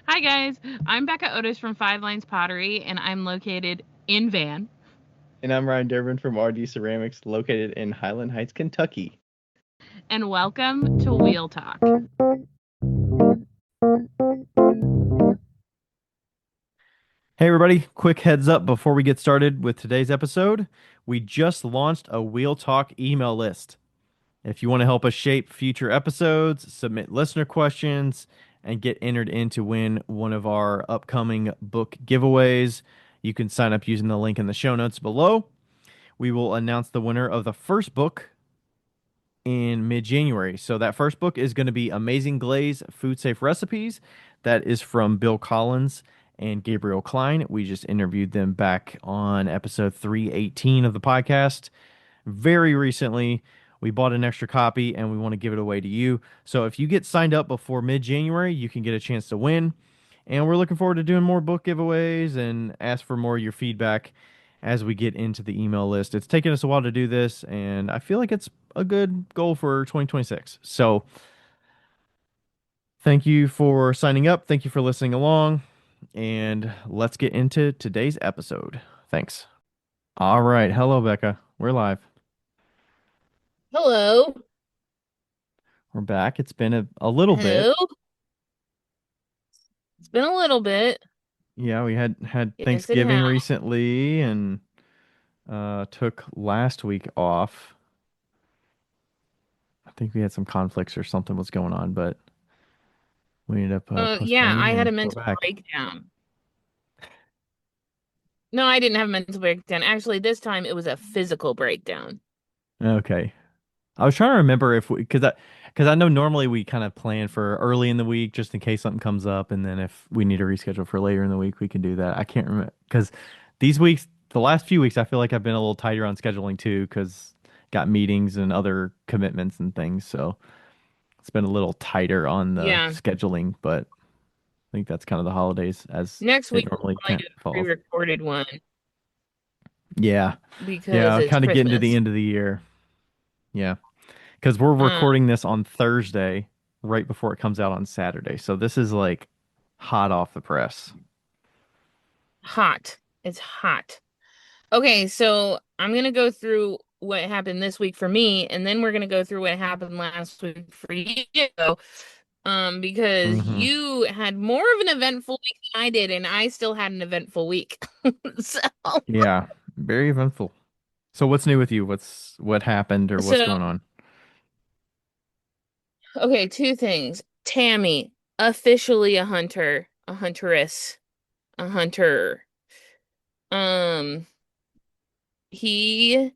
Hi guys, I'm Becca Otis from Five Lines Pottery, and I'm located in Van. And I'm Ryan Durbin from RD Ceramics, located in Highland Heights, Kentucky. And welcome to Wheel Talk. Hey, everybody, quick heads up before we get started with today's episode. We just launched a Wheel Talk email list. If you want to help us shape future episodes, submit listener questions, and get entered in to win one of our upcoming book giveaways, you can sign up using the link in the show notes below. We will announce the winner of the first book in mid-January. So that first book is going to be Amazing Glaze Food Safe Recipes. That is from Bill Collins and Gabriel Klein. We just interviewed them back on episode 318 of the podcast. Very recently, we bought an extra copy and we want to give it away to you. So if you get signed up before mid-January, you can get a chance to win. And we're looking forward to doing more book giveaways and ask for more of your feedback as we get into the email list. It's taken us a while to do this, and I feel like it's a good goal for 2026. So thank you for signing up. Thank you for listening along. And let's get into today's episode. Thanks. All right. Hello, Becca. We're live. Hello. We're back. It's been a little bit. Hello. It's been a little bit. Yeah, we had Yes, it Thanksgiving has. recently and took last week off. I think we had some conflicts or something was going on, but we ended up Yeah, postponing I had and a we're mental back. breakdown. No, I didn't have a mental breakdown. Actually, this time it was a physical breakdown. Okay. I was trying to remember if we, because I know normally we kind of plan for early in the week just in case something comes up, and then if we need to reschedule for later in the week, we can do that. I can't remember because these weeks, the last few weeks, I feel like I've been a little tighter on scheduling too because got meetings and other commitments and things, so it's been a little tighter on the Yeah. scheduling. But I think that's kind of the holidays as Next it week we'll normally probably can't do a falls. pre-recorded one Yeah, because yeah, it's kind of getting to the Christmas. end of the year. Yeah. Because we're Um, recording this on Thursday, right before it comes out on Saturday. So this is like hot off the press. hot. It's hot. Okay, so I'm gonna go through what happened this week for me, and then we're gonna go through what happened last week for you. Because Hmm. you had more of an eventful week than I did, and I still had an eventful week. So, Yeah, very eventful. So what's new with you? What happened or what's so going on? okay, two things. Tammy, officially a hunter, a huntress, a hunter. Um, he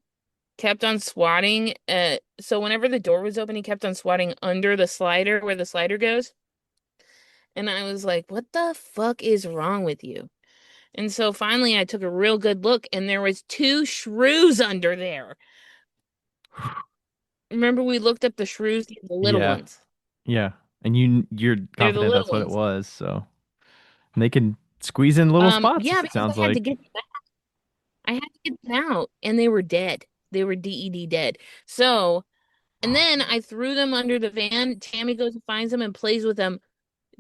kept on swatting so whenever the door was open, he kept on swatting under the slider where the slider goes. And I was like, what the fuck is wrong with you? And so finally I took a real good look and there was two shrews under there. Remember we looked up the shrews, the little Yeah, ones. yeah. And you're They're the confident little that's what it ones. was, so and they can squeeze in little spots, Yeah, it because sounds like. I had to get them out and they were dead. They were DED dead. So, and then I threw them under the van. Tammy goes and finds them and plays with them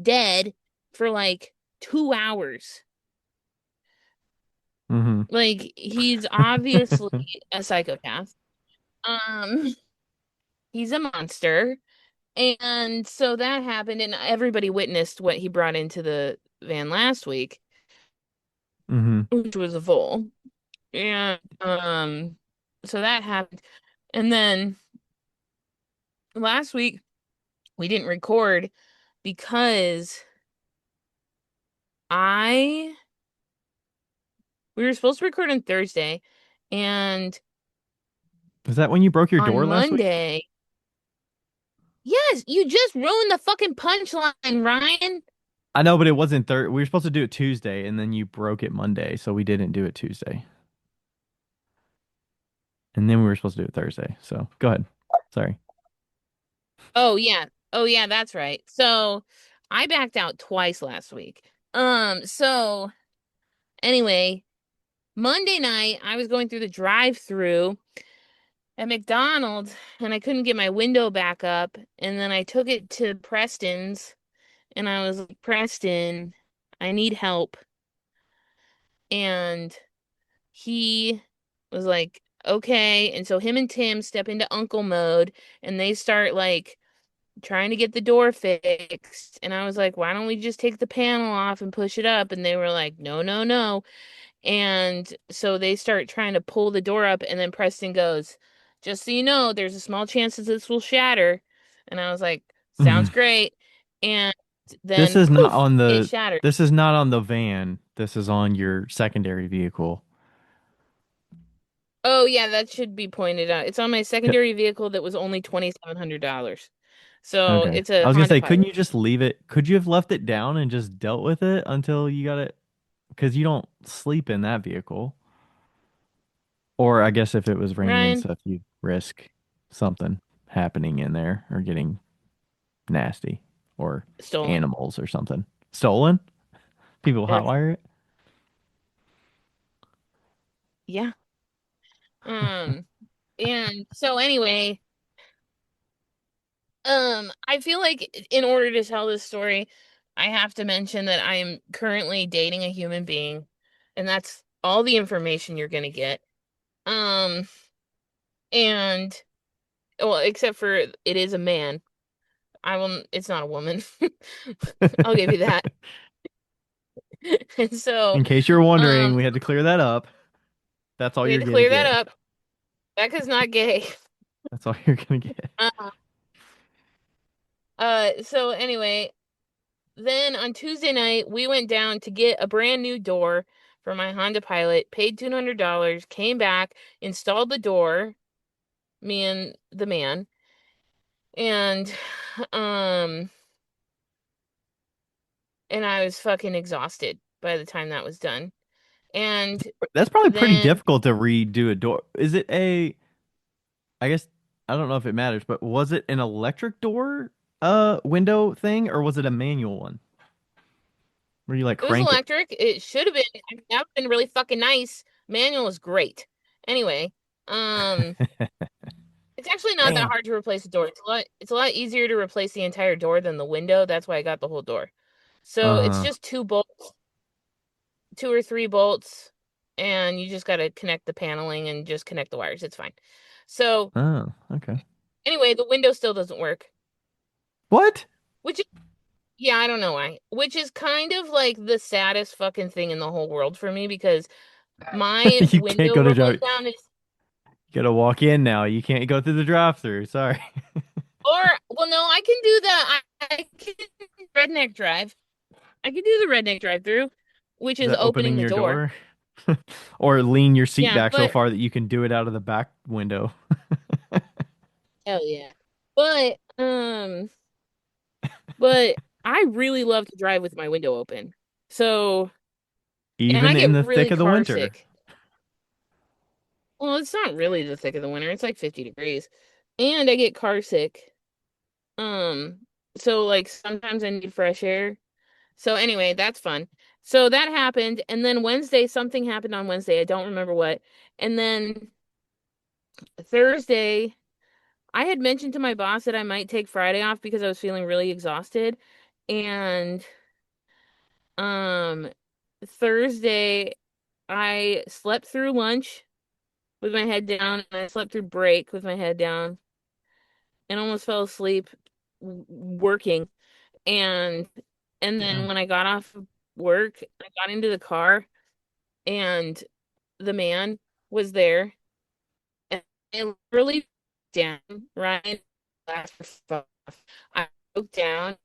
dead for like 2 hours. Hmm. Like he's obviously a psychopath. Um, he's a monster. And so that happened, and everybody witnessed what he brought into the van last week, Hmm. which was a vole. And so that happened. And then last week we didn't record because I we were supposed to record on Thursday, and Was that when you broke your on door last week? Monday, yes, you just ruined the fucking punchline, Ryan. I know, but it wasn't third. We were supposed to do it Tuesday, and then you broke it Monday, so we didn't do it Tuesday. And then we were supposed to do it Thursday. So go ahead. Sorry. Oh yeah. Oh yeah, that's right. So I backed out twice last week. So anyway, Monday night I was going through the drive-through at McDonald's and I couldn't get my window back up and then I took it to Preston's And I was like, Preston, I need help. And he was like, okay. And so him and Tim step into uncle mode and they start like trying to get the door fixed. And I was like, why don't we just take the panel off and push it up? And they were like, no, no, no. And so they start trying to pull the door up. And then Preston goes, just so you know, there's a small chance that this will shatter. And I was like, sounds great. And This then is not poof, on it the shattered. this is not on the van. This is on your secondary vehicle. Oh yeah, that should be pointed out. It's on my secondary vehicle that was only $2,700. So Okay. it's a I was gonna Honda say, couldn't Pilot. you just leave it? Could you have left it down and just dealt with it until you got it? Because you don't sleep in that vehicle. Or I guess if it was raining and Ryan, stuff, you'd risk something happening in there or getting nasty or stolen. animals or something. Stolen? People Or hotwire it? yeah. Um and so anyway, I feel like in order to tell this story, I have to mention that I am currently dating a human being, and that's all the information you're gonna get. Um and well, except for it is a man. I will it's not a woman. I'll give you that. And so, In case you're wondering, um, we had to clear that up. That's all we had you're to gonna clear that get. up. Becca's not gay. That's all you're gonna get. Uh, so anyway, then on Tuesday night, we went down to get a brand new door for my Honda Pilot, paid $200, came back, installed the door, me and the man, and um and I was fucking exhausted by the time that was done. And That's probably pretty then difficult to redo a door. Is it a, I guess I don't know if it matters, but was it an electric door window thing or was it a manual one where you like it was crank it? electric. It should have been, I mean, that would have been really fucking nice. Manual is great. Anyway, um, it's actually not that Damn. hard to replace a door. It's a lot easier to replace the entire door than the window. That's why I got the whole door. So it's Uh-huh. just two bolts, two or three bolts, and you just got to connect the paneling and just connect the wires. It's fine. So Oh, okay. anyway, the window still doesn't work, What? which is, yeah, I don't know why. Which is kind of like the saddest fucking thing in the whole world for me because my You can't window go to roll drive. down is, You gotta walk in now. You can't go through the drive-through. Sorry. or well, no, I can do the I can redneck drive. I can do the redneck drive through, which Is is that opening opening the your door. door? Or lean your seat Yeah, back so but far that you can do it out of the back window. hell yeah. But but I really love to drive with my window open. So, and I Even in get the thick really of the car winter. sick. Well, it's not really the thick of the winter. It's like 50 degrees. And I get car sick. Um, so like sometimes I need fresh air. So anyway, that's fun. So that happened, and then Wednesday, something happened on Wednesday. I don't remember what. And then Thursday, I had mentioned to my boss that I might take Friday off because I was feeling really exhausted. And um Thursday, I slept through lunch with my head down, and I slept through break with my head down, and almost fell asleep working. And and then Damn. when I got off of work, I got into the car, and the man was there, and I literally down, Ryan laughed for fuck. I broke down.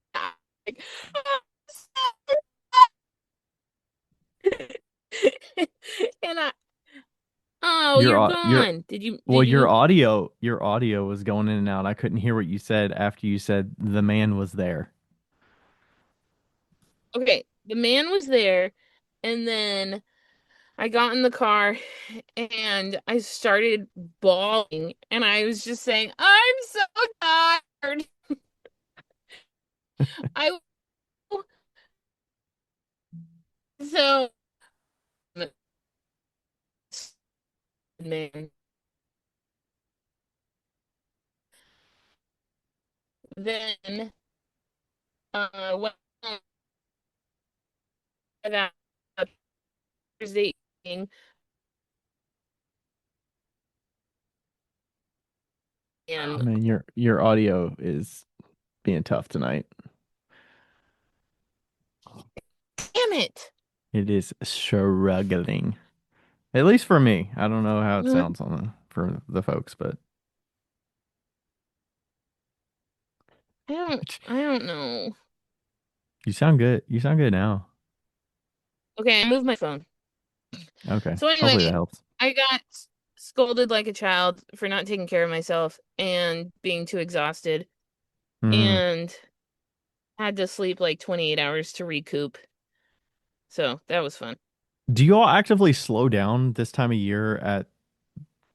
Like, and oh, Your you're your gone. well, Did you? your audio was going in and out. I couldn't hear what you said after you said the man was there. Okay, the man was there, and then I got in the car and I started bawling, and I was just saying, I'm so tired. I so man. Then what? that Thursday evening, Oh and man, your audio is being tough tonight. damn it. It is struggling. At least for me. I don't know how it sounds on for the folks, but I don't know. you sound good. You sound good now. Okay, I moved my phone. Okay. So anyway, Hopefully that helps. I got scolded like a child for not taking care of myself and being too exhausted Hmm. and had to sleep like 28 hours to recoup. So that was fun. Do you all actively slow down this time of year at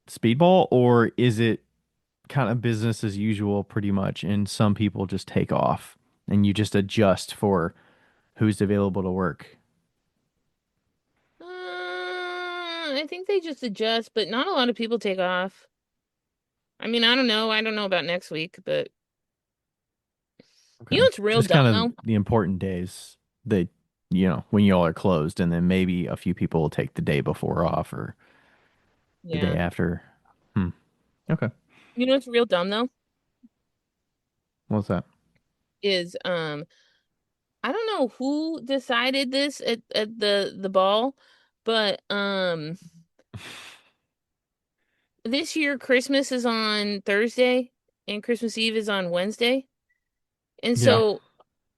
Speedball, or is it kind of business as usual pretty much, and some people just take off and you just adjust for who's available to work? I think they just adjust, but not a lot of people take off. I mean, I don't know. I don't know about next week, but you know Okay. what's real Just dumb kind of though? the important days that, when you all are closed, and then maybe a few people will take the day before off or the day Yeah. after. Hmm. Okay. You know what's real dumb though? What's that? Is I don't know who decided this at the ball, but this year Christmas is on Thursday and Christmas Eve is on Wednesday. And Yeah. so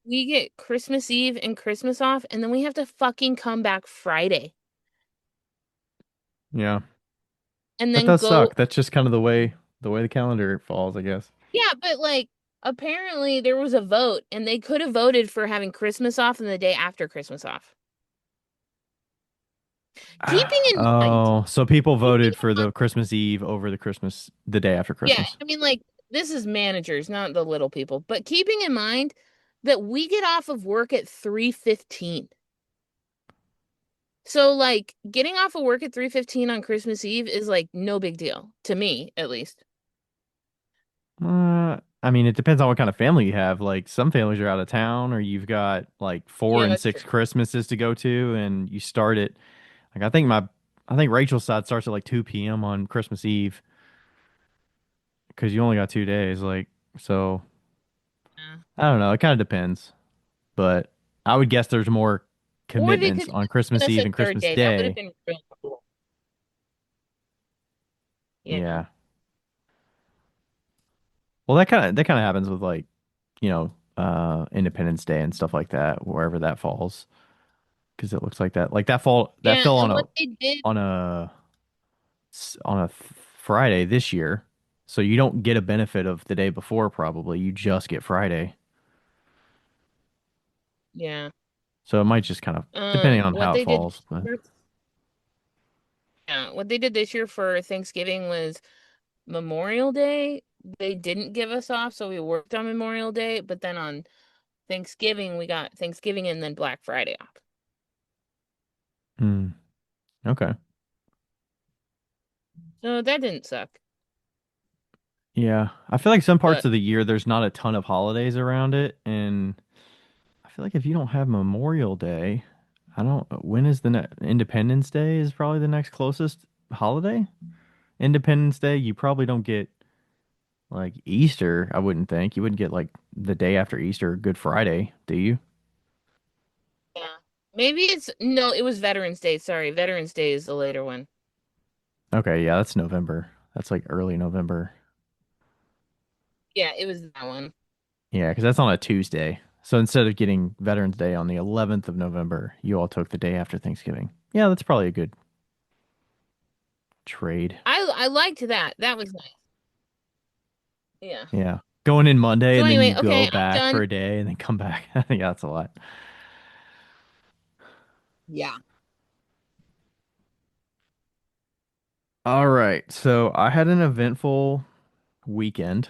we get Christmas Eve and Christmas off, and then we have to fucking come back Friday Yeah. and That then does go. suck. That's just kind of the way the calendar falls, I guess. Yeah, but like apparently there was a vote and they could have voted for having Christmas off and the day after Christmas off. Keeping in mind, Oh, so people keeping voted for in mind, the Christmas Eve over the day after yeah, Christmas. I mean like this is managers, not the little people, but keeping in mind that we get off of work at 3:15. So like getting off of work at 3:15 on Christmas Eve is like no big deal to me, at least. I mean, it depends on what kind of family you have. Like some families are out of town, or you've got like four Yeah, and that's true. six Christmases to go to, and you start at like I think Rachel's side starts at like 2 p.m. on Christmas Eve because you only got 2 days. Like, so Yeah. I don't know. It kind of depends, but I would guess there's more Or they could commitments on have given Christmas us Eve a and third Christmas day. That would have Day. been real cool. Yeah. Yeah. Well, that kind of happens with like, Independence Day and stuff like that, wherever that falls, because it looks like that Yeah, fell and what they did, on a Friday this year, so you don't get a benefit of the day before. Probably you just get Friday, yeah. so it might just kind of depending on What how it they did falls. this But year, yeah, what they did this year for Thanksgiving was Memorial Day. They didn't give us off, so we worked on Memorial Day, but then on Thanksgiving we got Thanksgiving and then Black Friday off. hmm, okay, So that didn't suck. yeah, I feel like some parts But of the year there's not a ton of holidays around it, and I feel like if you don't have Memorial Day, I don't. When is the Independence Day is probably the next closest holiday. Independence Day, you probably don't get like Easter. I wouldn't think you wouldn't get like the day after Easter, Good Friday, do you? yeah. Maybe it's no, it was Veterans Day. Sorry, Veterans Day is the later one. Okay, yeah, that's November. That's like early November. Yeah, it was that one. Yeah, because that's on a Tuesday. So instead of getting Veterans Day on the 11th of November, you all took the day after Thanksgiving. Yeah, that's probably a good trade. I liked that. That was nice. Yeah. Yeah. Going in Monday So and then anyway, you go okay, I'm back for done. a day and then come back. I think that's a lot. Yeah. All right. So I had an eventful weekend.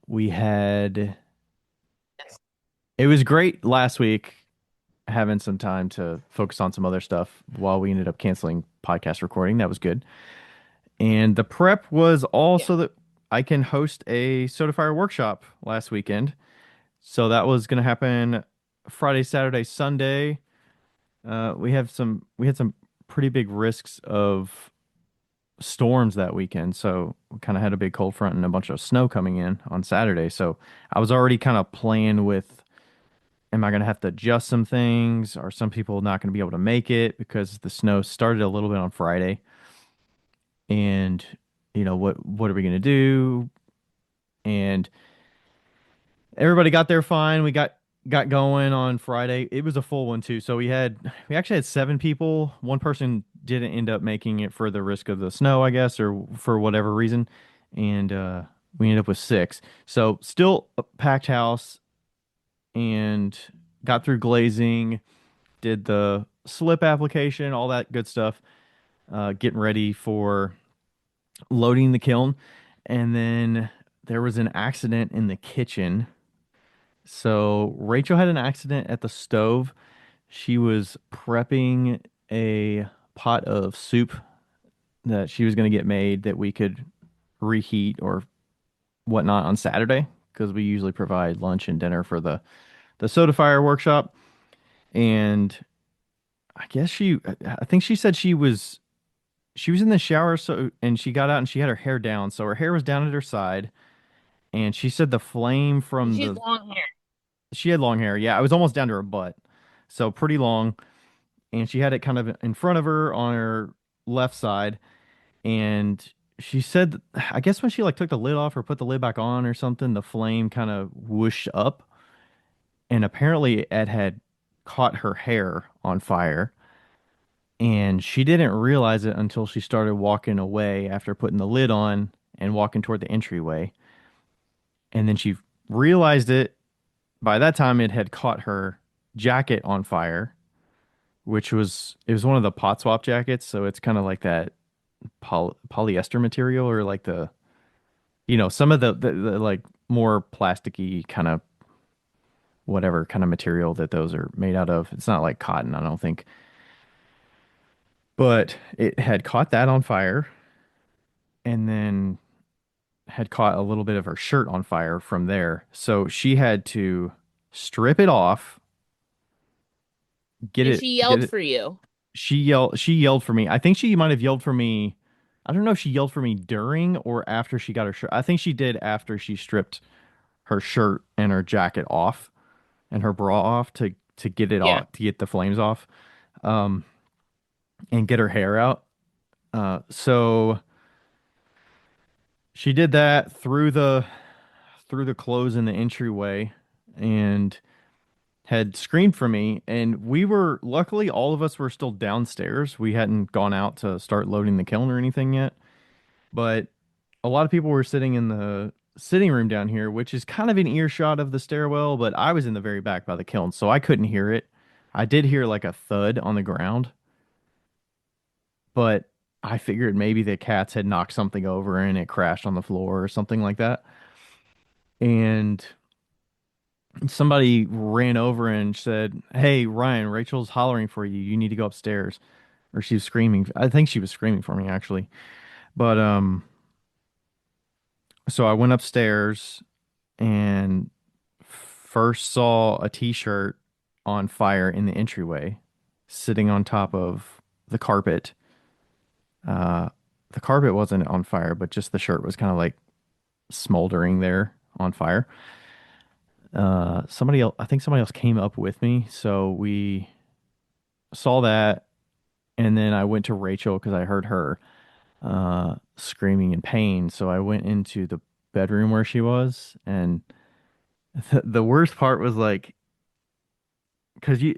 We had, it was great last week having some time to focus on some other stuff while we ended up canceling podcast recording. That was good. And the prep was Yeah. also that I can host a Soda Fire workshop last weekend. So that was going to happen Friday, Saturday, Sunday, we had some pretty big risks of storms that weekend. So we kind of had a big cold front and a bunch of snow coming in on Saturday. So I was already kind of playing with, am I going to have to adjust some things? Are some people not going to be able to make it because the snow started a little bit on Friday? And what are we going to do? And everybody got there fine. We got going on Friday. It was a full one too. So we actually had 7 people. One person didn't end up making it for the risk of the snow, I guess, or for whatever reason. And we ended up with 6. So still a packed house and got through glazing, did the slip application, all that good stuff. Getting ready for loading the kiln. And then there was an accident in the kitchen. So Rachel had an accident at the stove. She was prepping a pot of soup that she was going to get made that we could reheat or whatnot on Saturday because we usually provide lunch and dinner for the soda fire workshop. And I think she said she was in the shower, so and she got out and she had her hair down, so her hair was down at her side. And she said the flame from She has the long hair. she had long hair. Yeah, it was almost down to her butt. So pretty long. And she had it kind of in front of her on her left side. And she said, I guess when she like took the lid off or put the lid back on or something, the flame kind of whooshed up. And apparently it had caught her hair on fire. And she didn't realize it until she started walking away after putting the lid on and walking toward the entryway. And then she realized it. By that time, it had caught her jacket on fire, which it was one of the pot swap jackets. So it's kind of like that polyester material or like some of the like more plasticky kind of whatever kind of material that those are made out of. It's not like cotton, I don't think. But it had caught that on fire and then had caught a little bit of her shirt on fire from there. So she had to strip it off, And she get yelled it. for you. She yelled for me. I think she might have yelled for me. I don't know if she yelled for me during or after she got her shirt. I think she did after she stripped her shirt and her jacket off and her bra off to get it Yeah. off, to get the flames off, um, and get her hair out. So she did that through the clothes in the entryway and had screamed for me. And we were luckily all of us were still downstairs. We hadn't gone out to start loading the kiln or anything yet. But a lot of people were sitting in the sitting room down here, which is kind of an earshot of the stairwell, but I was in the very back by the kiln, so I couldn't hear it. I did hear like a thud on the ground, but I figured maybe the cats had knocked something over and it crashed on the floor or something like that. And somebody ran over and said, "Hey, Ryan, Rachel's hollering for you. You need to go upstairs." Or she was screaming. I think she was screaming for me actually. But so I went upstairs and first saw a t-shirt on fire in the entryway, sitting on top of the carpet. Uh, the carpet wasn't on fire, but just the shirt was kind of like smoldering there on fire. Somebody else, I think somebody else came up with me, so we saw that, and then I went to Rachel because I heard her screaming in pain. So I went into the bedroom where she was, and the worst part was like, because you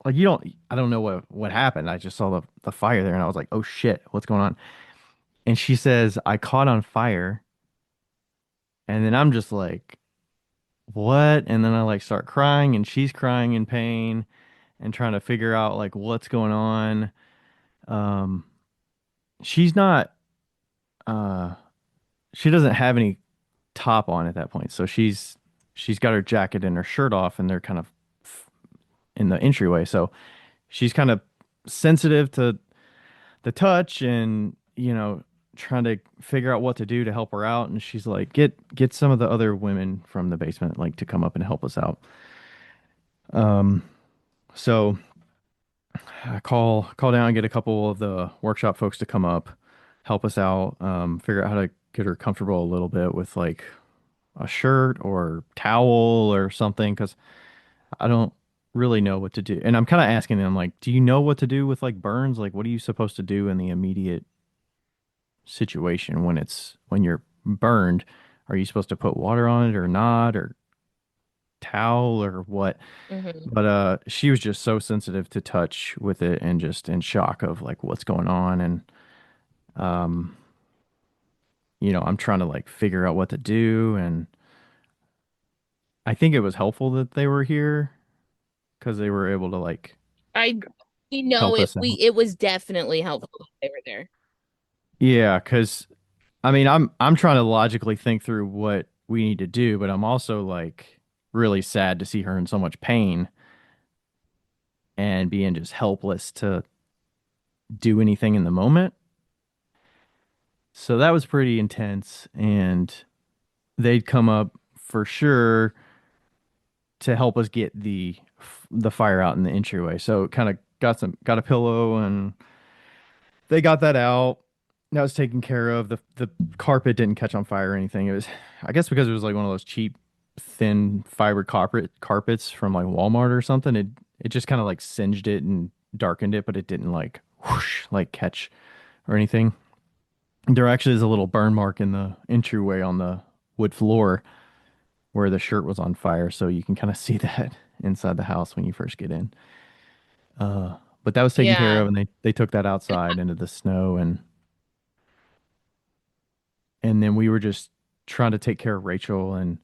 don't, I don't know what happened. I just saw the fire there, and I was like, oh shit, what's going on? And she says I caught on fire, and then I'm just like, what? And then I like start crying, and she's crying in pain and trying to figure out like what's going on. Um, she's not, uh, she doesn't have any top on at that point, so she's got her jacket and her shirt off, and they're kind of in the entryway, so she's kind of sensitive to the touch and trying to figure out what to do to help her out. And she's like, get some of the other women from the basement like to come up and help us out. Um, so I call down and get a couple of the workshop folks to come up, help us out, figure out how to get her comfortable a little bit with like a shirt or towel or something because I don't really know what to do. And I'm kind of asking them like, do you know what to do with like burns? Like, what are you supposed to do in the immediate situation when you're burned? Are you supposed to put water on it or not, or towel or what? Hmm. But she was just so sensitive to touch with it and just in shock of like what's going on. And um, I'm trying to like figure out what to do. And I think it was helpful that they were here because they were able to like I, help it us out. it was definitely helpful that they were there. Yeah, because I mean, I'm trying to logically think through what we need to do, but I'm also like really sad to see her in so much pain and being just helpless to do anything in the moment. So that was pretty intense, and they'd come up for sure to help us get the fire out in the entryway. So kind of got a pillow and they got that out. That was taken care of. The carpet didn't catch on fire or anything. It was, I guess, because it was like one of those cheap, thin fiber carpets from like Walmart or something. It just kind of like singed it and darkened it, but it didn't like whoosh like catch or anything. There actually is a little burn mark in the entryway on the wood floor where the shirt was on fire, so you can kind of see that inside the house when you first get in. But that was taken care Yeah. of, and they took that outside into the snow, and then we were just trying to take care of Rachel and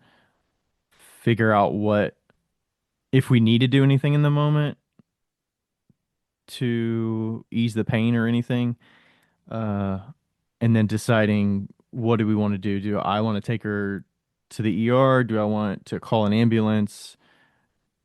figure out what if we need to do anything in the moment to ease the pain or anything. Uh, and then deciding what do we want to do? Do I want to take her to the ER? Do I want to call an ambulance?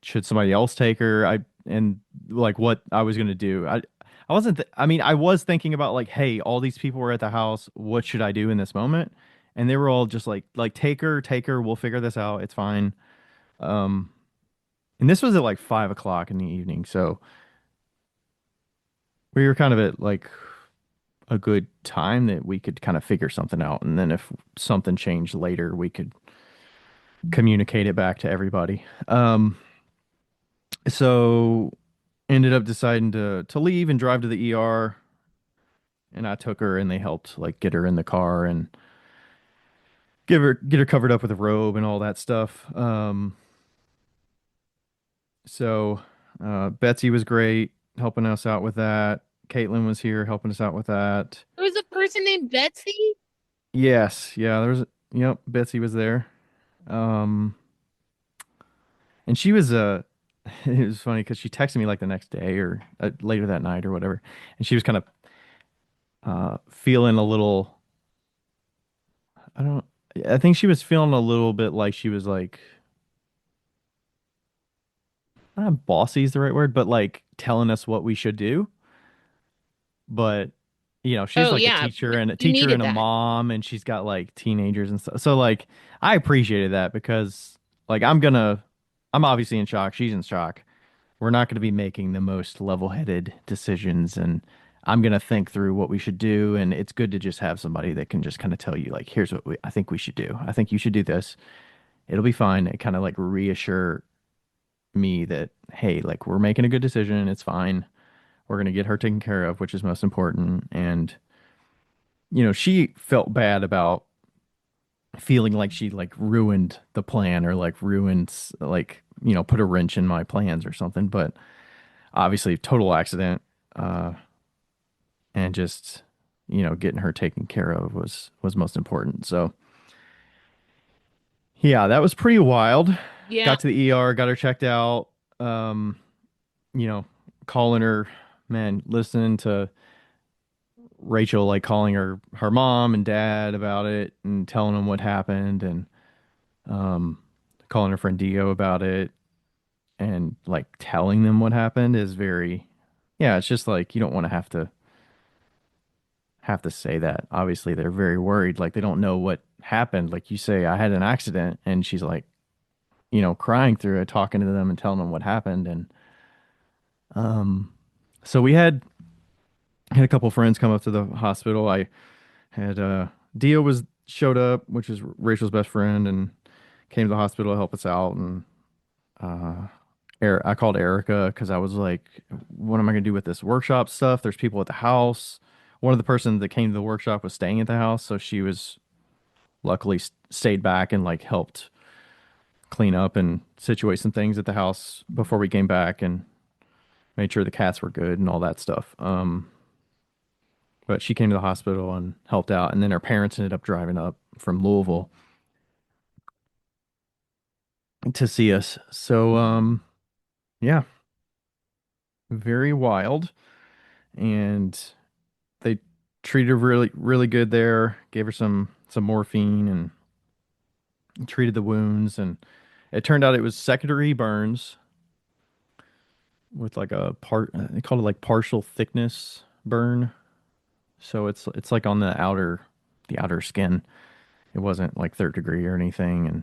Should somebody else take her? And like what I was gonna do. I wasn't. I mean, I was thinking about like, hey, all these people were at the house. What should I do in this moment? And they were all just like take her. We'll figure this out. It's fine. Um, and this was at like 5 o'clock in the evening, so we were kind of at like a good time that we could kind of figure something out. And then if something changed later, we could communicate it back to everybody. So ended up deciding to leave and drive to the ER, and I took her and they helped like get her in the car and get her covered up with a robe and all that stuff. So Betsy was great helping us out with that. Caitlin was here helping us out with that. There was a person named Betsy. Yes, yeah, yep, Betsy was there. Um and she was it was funny because she texted me like the next day or later that night or whatever, and she was kind of feeling a little I don't I think she was feeling a little bit like she was like not bossy is the right word, but like telling us what we should do. But she's Oh like yeah, a you teacher and needed a that. mom, and she's got like teenagers and stuff. So like I appreciated that because like I'm obviously in shock. She's in shock. We're not going to be making the most level-headed decisions, and I'm going to think through what we should do. And it's good to just have somebody that can just kind of tell you like, here's what I think we should do. I think you should do this. It'll be fine. It kind of like reassure me that, hey, like we're making a good decision. It's fine. We're going to get her taken care of, which is most important. And, she felt bad about feeling like she like ruined the plan or like ruined, like, put a wrench in my plans or something. But obviously, total accident. Uh, and just, getting her taken care of was most important. So, yeah, that was pretty wild. Yeah. Got to the ER, got her checked out. Um, you know, calling her, man, listening to Rachel like calling her mom and dad about it and telling them what happened and um calling her friend Dio about it and like telling them what happened is very yeah, it's just like you don't want to have to say that. Obviously, they're very worried like they don't know what happened. Like you say I had an accident and she's like crying through it, talking to them and telling them what happened. And so we had a couple friends come up to the hospital. I had Dio was showed up, which is Rachel's best friend, and came to the hospital to help us out. And I called Erica because I was like, what am I gonna do with this workshop stuff? There's people at the house. One of the persons that came to the workshop was staying at the house, so she was luckily stayed back and like helped clean up and situate some things at the house before we came back and made sure the cats were good and all that stuff. But she came to the hospital and helped out, and then her parents ended up driving up from Louisville to see us. So, yeah, very wild. And they treated her really, really good there. Gave her some morphine and treated the wounds. And it turned out it was secondary burns with like a part. They called it like partial thickness burn. So it's like on the outer skin. It wasn't like third degree or anything. And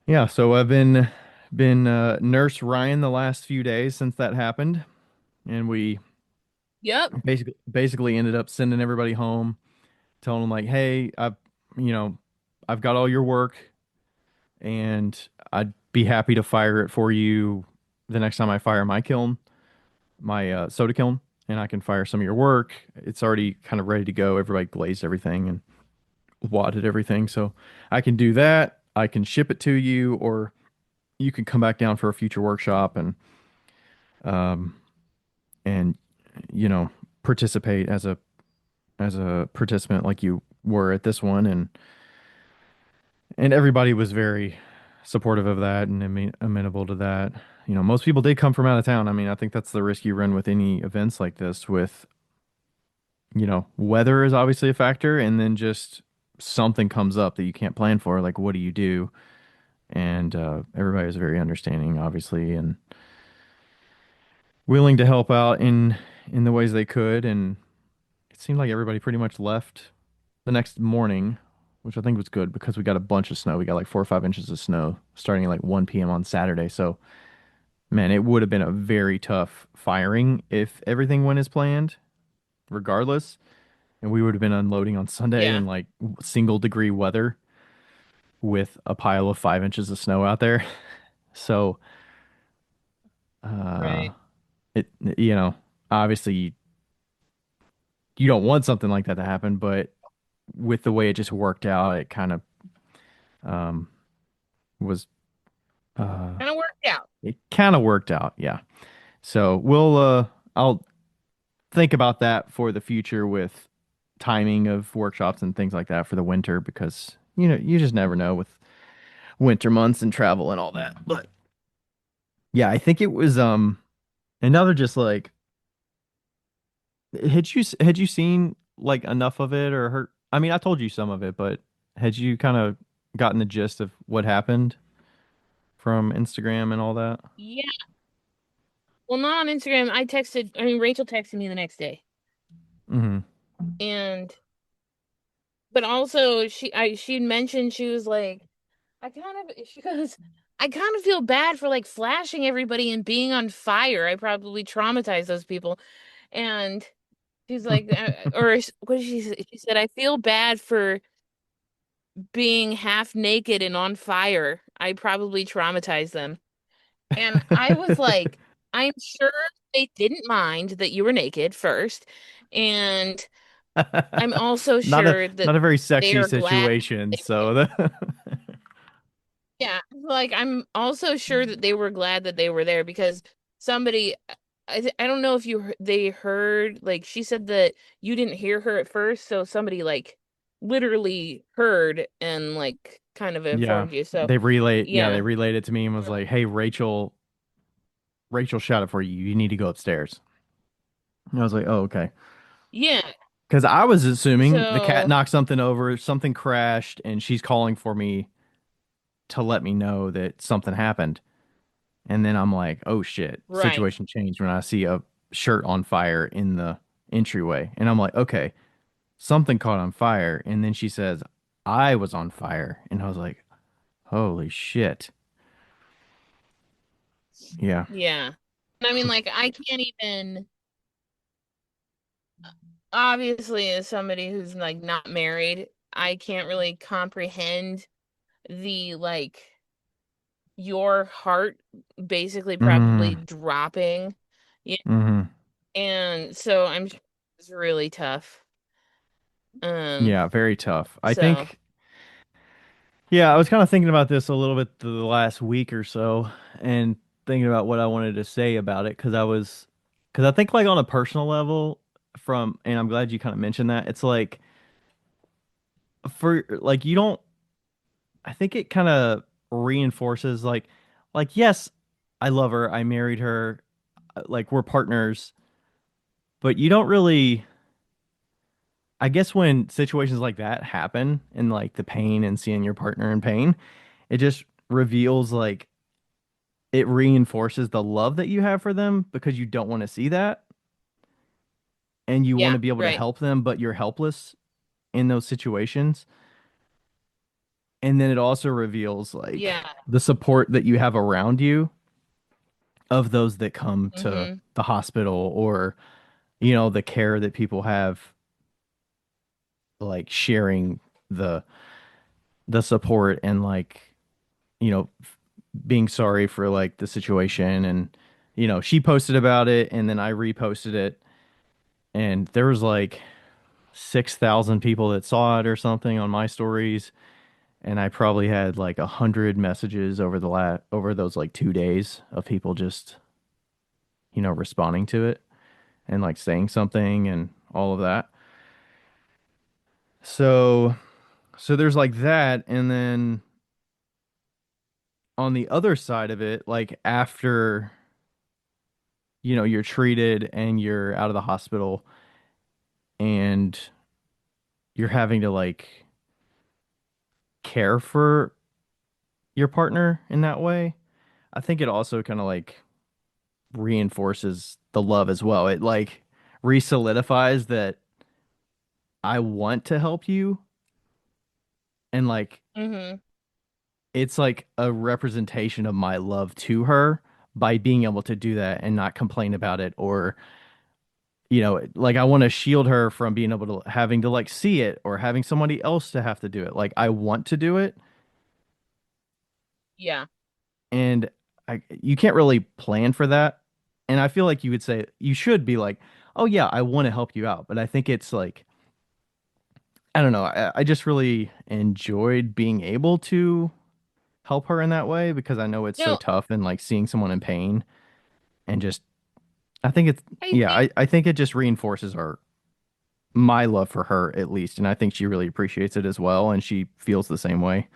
yeah, so I've been nurse Ryan the last few days since that happened, and we Yep. basically ended up sending everybody home, telling them like, hey, you know I've got all your work, and I'd be happy to fire it for you the next time I fire my kiln, my soda kiln, and I can fire some of your work. It's already kind of ready to go. Everybody glazed everything and wadded everything, so I can do that. I can ship it to you, or you can come back down for a future workshop um and you know participate as a participant like you were at this one. And everybody was very supportive of that and amenable to that. Most people did come from out of town. I mean, I think that's the risk you run with any events like this. With weather is obviously a factor, and then just something comes up that you can't plan for, like what do you do? And everybody was very understanding, obviously, and willing to help out in the ways they could. And it seemed like everybody pretty much left the next morning, which I think was good because we got a bunch of snow. We got like 4 or 5 inches of snow starting at like 1 p.m. on Saturday. So, man, it would have been a very tough firing if everything went as planned, regardless. And we would have been unloading on Sunday in Yeah. like single degree weather with a pile of 5 inches of snow out there. So, uh, Right. it, obviously you don't want something like that to happen, but with the way it just worked out, it kind of um, was Kind of worked out. it kind of worked out. Yeah. So I'll think about that for the future with timing of workshops and things like that for the winter, because you just never know with winter months and travel and all that. But yeah, I think it was another just like had you seen like enough of it or heard? I mean, I told you some of it, but had you kind of gotten the gist of what happened from Instagram and all that? Yeah. Well, not on Instagram. I mean, Rachel texted me the next day. Hmm. And, but also she mentioned, she was like, she goes, I kind of feel bad for like flashing everybody and being on fire. I probably traumatized those people. And she's like, what did she say? She said, I feel bad for being half naked and on fire. I probably traumatized them. And I was like, I'm sure they didn't mind that you were naked first. And I'm also Not a sure that not a very they sexy are glad situation. they were there. So the Yeah, like I'm also sure that they were glad that they were there because somebody, I don't know if they heard, like she said that you didn't hear her at first, so somebody like literally heard and like kind of yeah, informed you. So they yeah. relayed it to me and was like, "Hey, Rachel shouted for you. You need to go upstairs." And I was like, "Oh, okay." Yeah. Because I was assuming the cat So knocked something over, something crashed, and she's calling for me to let me know that something happened. And then I'm like, "Oh shit!" right. Situation changed when I see a shirt on fire in the entryway, and I'm like, "Okay, something caught on fire." And then she says, "I was on fire," and I was like, Holy shit. Yeah. Yeah. I mean, like, I can't even, obviously, as somebody who's like not married, I can't really comprehend the like your heart basically Mm, probably dropping. Yeah. hmm. And so I'm sure it's really tough. Um, Yeah, very tough. I so think, yeah, I was kind of thinking about this a little bit the last week or so and thinking about what I wanted to say about it because I think, like, on a personal level, and I'm glad you kind of mentioned that, it's like, for, like, you don't, I think it kind of reinforces, yes, I love her, I married her, like, we're partners, but you don't really, I guess when situations like that happen and like the pain and seeing your partner in pain, it just reveals, like, it reinforces the love that you have for them because you don't want to see that and you want yeah, to be able to right. help them, but you're helpless in those situations. And then it also reveals, like, Yeah. the support that you have around you of those that come to Mm-hmm. the hospital, or, the care that people have, like, sharing the support and, like, being sorry for, like, the situation. And she posted about it and then I reposted it, and there was like 6,000 people that saw it or something on my stories, and I probably had like 100 messages over those like 2 days of people just responding to it and like saying something and all of that. So there's like that, and then on the other side of it, like, after you're treated and you're out of the hospital and you're having to, like, care for your partner in that way, I think it also kind of, like, reinforces the love as well. It, like, re-solidifies that I want to help you, and, like, Mm-hmm. it's like a representation of my love to her by being able to do that and not complain about it, or, like, I want to shield her from being able to having to, like, see it or having somebody else to have to do it. Like, I want to do it, Yeah. and you can't really plan for that. And I feel like you would say you should be like, "Oh yeah, I want to help you out." But I think it's like, I don't know. I just really enjoyed being able to help her in that way because I know it's so No, tough, and, like, seeing someone in pain, and just, I think it's, I yeah, think I think it just reinforces my love for her, at least, and I think she really appreciates it as well, and she feels the same way.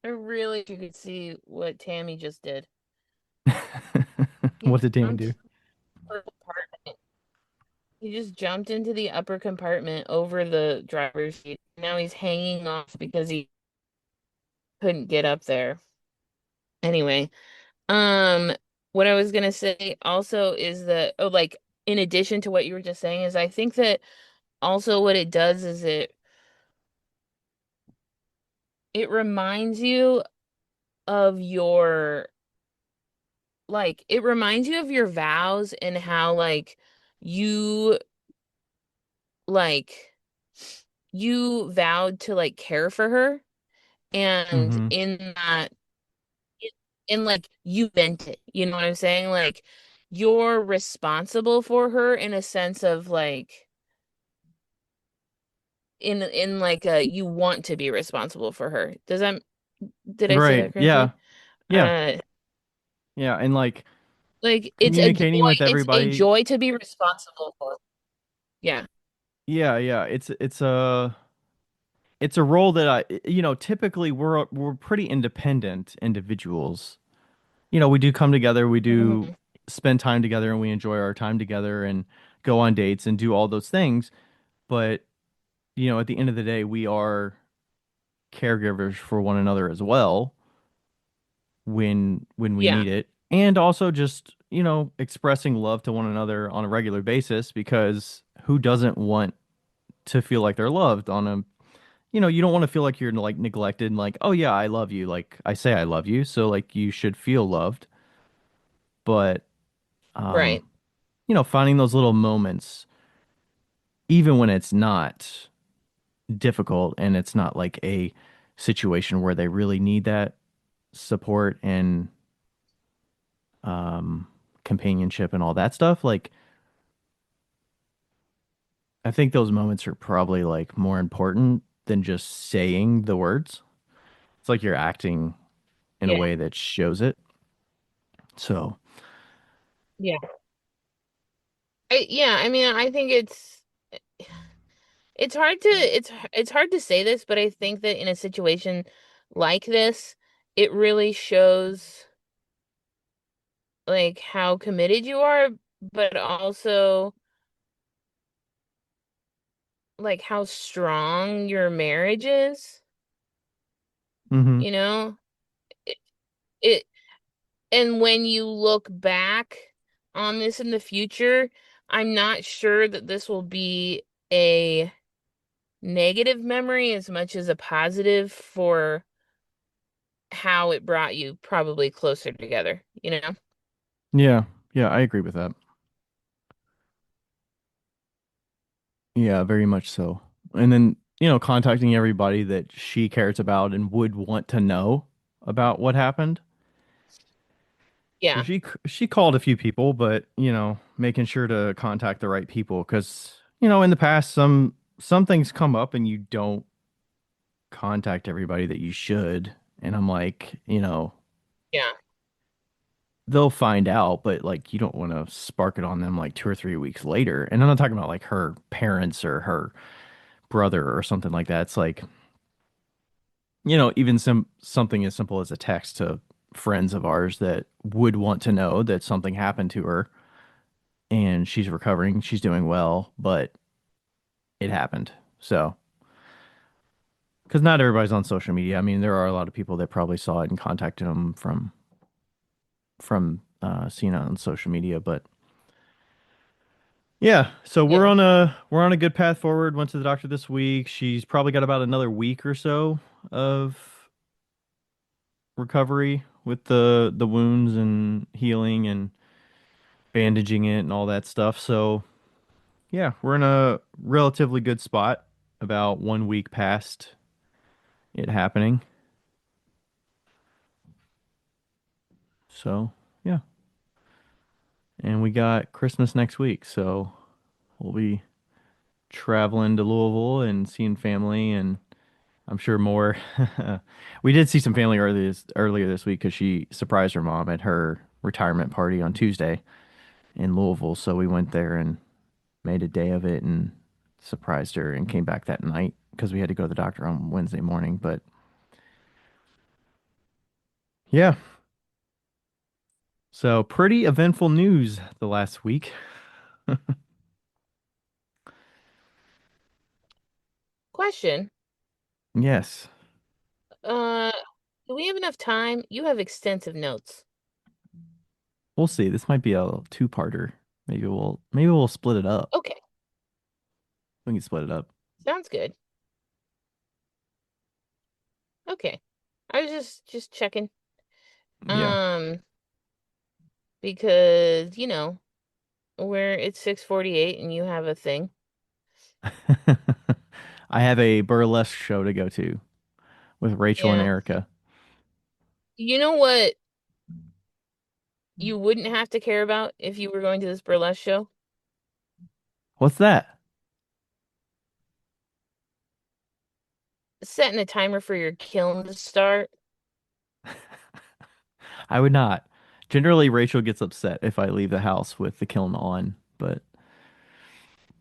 I really you could see what Tammy just did. He What did Tammy do? jumped the compartment. He just jumped into the upper compartment over the driver's seat. Now he's hanging off because he couldn't get up there. Anyway, um, what I was gonna say also is that, oh, like, in addition to what you were just saying, is I think that also what it does is it reminds you of your it reminds you of your vows and how you like you vowed to like care for her, and Hmm. in that in like you meant it. You know what I'm saying? Like you're responsible for her in a sense of like in like you want to be responsible for her. Did I say Right. that Yeah. correctly? Yeah. Uh Yeah. And, like, like communicating with it's a everybody. joy to be responsible for. Yeah. Yeah. Yeah. It's a role that typically we're pretty independent individuals. We do come together, we do Hmm. spend time together, and we enjoy our time together and go on dates and do all those things. But, at the end of the day, we are caregivers for one another as well when we Yeah. need it. And also just, expressing love to one another on a regular basis, because who doesn't want to feel like they're loved on a you don't want to feel like you're like neglected and like, oh yeah, I love you. Like I say I love you, so like you should feel loved. But um, Right. finding those little moments, even when it's not difficult and it's not like a situation where they really need that support and um companionship and all that stuff, like I think those moments are probably like more important than just saying the words. It's like you're acting in a Yeah. way that shows it. So, Yeah. I mean, I think it's hard to say this, but I think that in a situation like this, it really shows like how committed you are, but also like how strong your marriage is, hmm you know? It, it and when you look back on this in the future, I'm not sure that this will be a negative memory as much as a positive for how it brought you probably closer together, you know? yeah, yeah, I agree with that. Yeah, very much so. And then, contacting everybody that she cares about and would want to know about what happened. So Yeah, she called a few people, but making sure to contact the right people because in the past some things come up and you don't contact everybody that you should. And I'm like, yeah, they'll find out, but like you don't want to spark it on them like 2 or 3 weeks later. And I'm not talking about like her parents or her brother or something like that. It's like, even something as simple as a text to friends of ours that would want to know that something happened to her and she's recovering, she's doing well, but it happened. So, because not everybody's on social media. I mean, there are a lot of people that probably saw it and contacted them from seeing it on social media, but yeah, so we're yeah, on a good path forward. Went to the doctor this week. She's probably got about another week or so of recovery with the wounds and healing and bandaging it and all that stuff. So, yeah, we're in a relatively good spot about 1 week past it happening. So, yeah. And we got Christmas next week, so we'll be traveling to Louisville and seeing family and I'm sure more. We did see some family earlier this week because she surprised her mom at her retirement party on Tuesday in Louisville. So we went there and made a day of it and surprised her and came back that night because we had to go to the doctor on Wednesday morning. But yeah, so pretty eventful news the last week. Question. Yes, Uh, do we have enough time? You have extensive notes. we'll see. This might be a two-parter. Maybe we'll split it up. Okay, We can split it up. sounds good. Okay. I was just checking. Yeah. Um, because, where it's 6:48 and you have a thing. I have a burlesque show to go to with Rachel and Yeah. Erica. You know what you wouldn't have to care about if you were going to this burlesque show? What's that? Setting a timer for your kiln to start. I would not. Generally, Rachel gets upset if I leave the house with the kiln on, but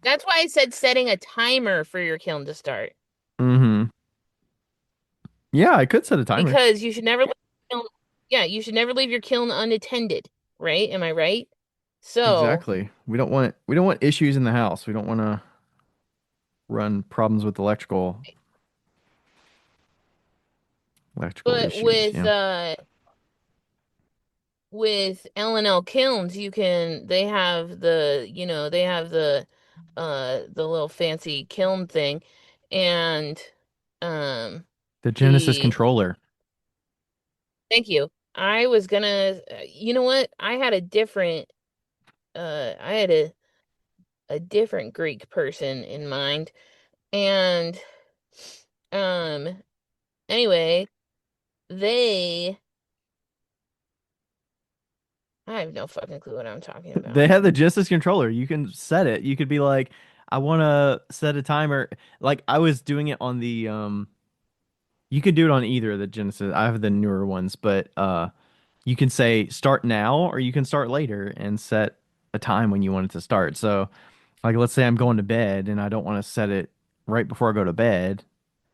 That's why I said setting a timer for your kiln to start. hmm. Yeah, I could set a timer. Because you should never leave your kiln, yeah, you should never leave your kiln unattended, right? Am I right? So, Exactly. We don't want issues in the house. We don't want to run problems with electrical but issues. Yeah. with L&L kilns, they have the little fancy kiln thing and Um, The Genesis the controller. Thank you. I was gonna, you know what? I had a different Greek person in mind, and um, anyway, they, I have no fucking clue what I'm talking They about. have the Genesis controller. You can set it. You could be like, I want to set a timer. Like I was doing it on the you could do it on either of the Genesis. I have the newer ones, but you can say start now or you can start later and set a time when you want it to start. So, like let's say I'm going to bed and I don't want to set it right before I go to bed.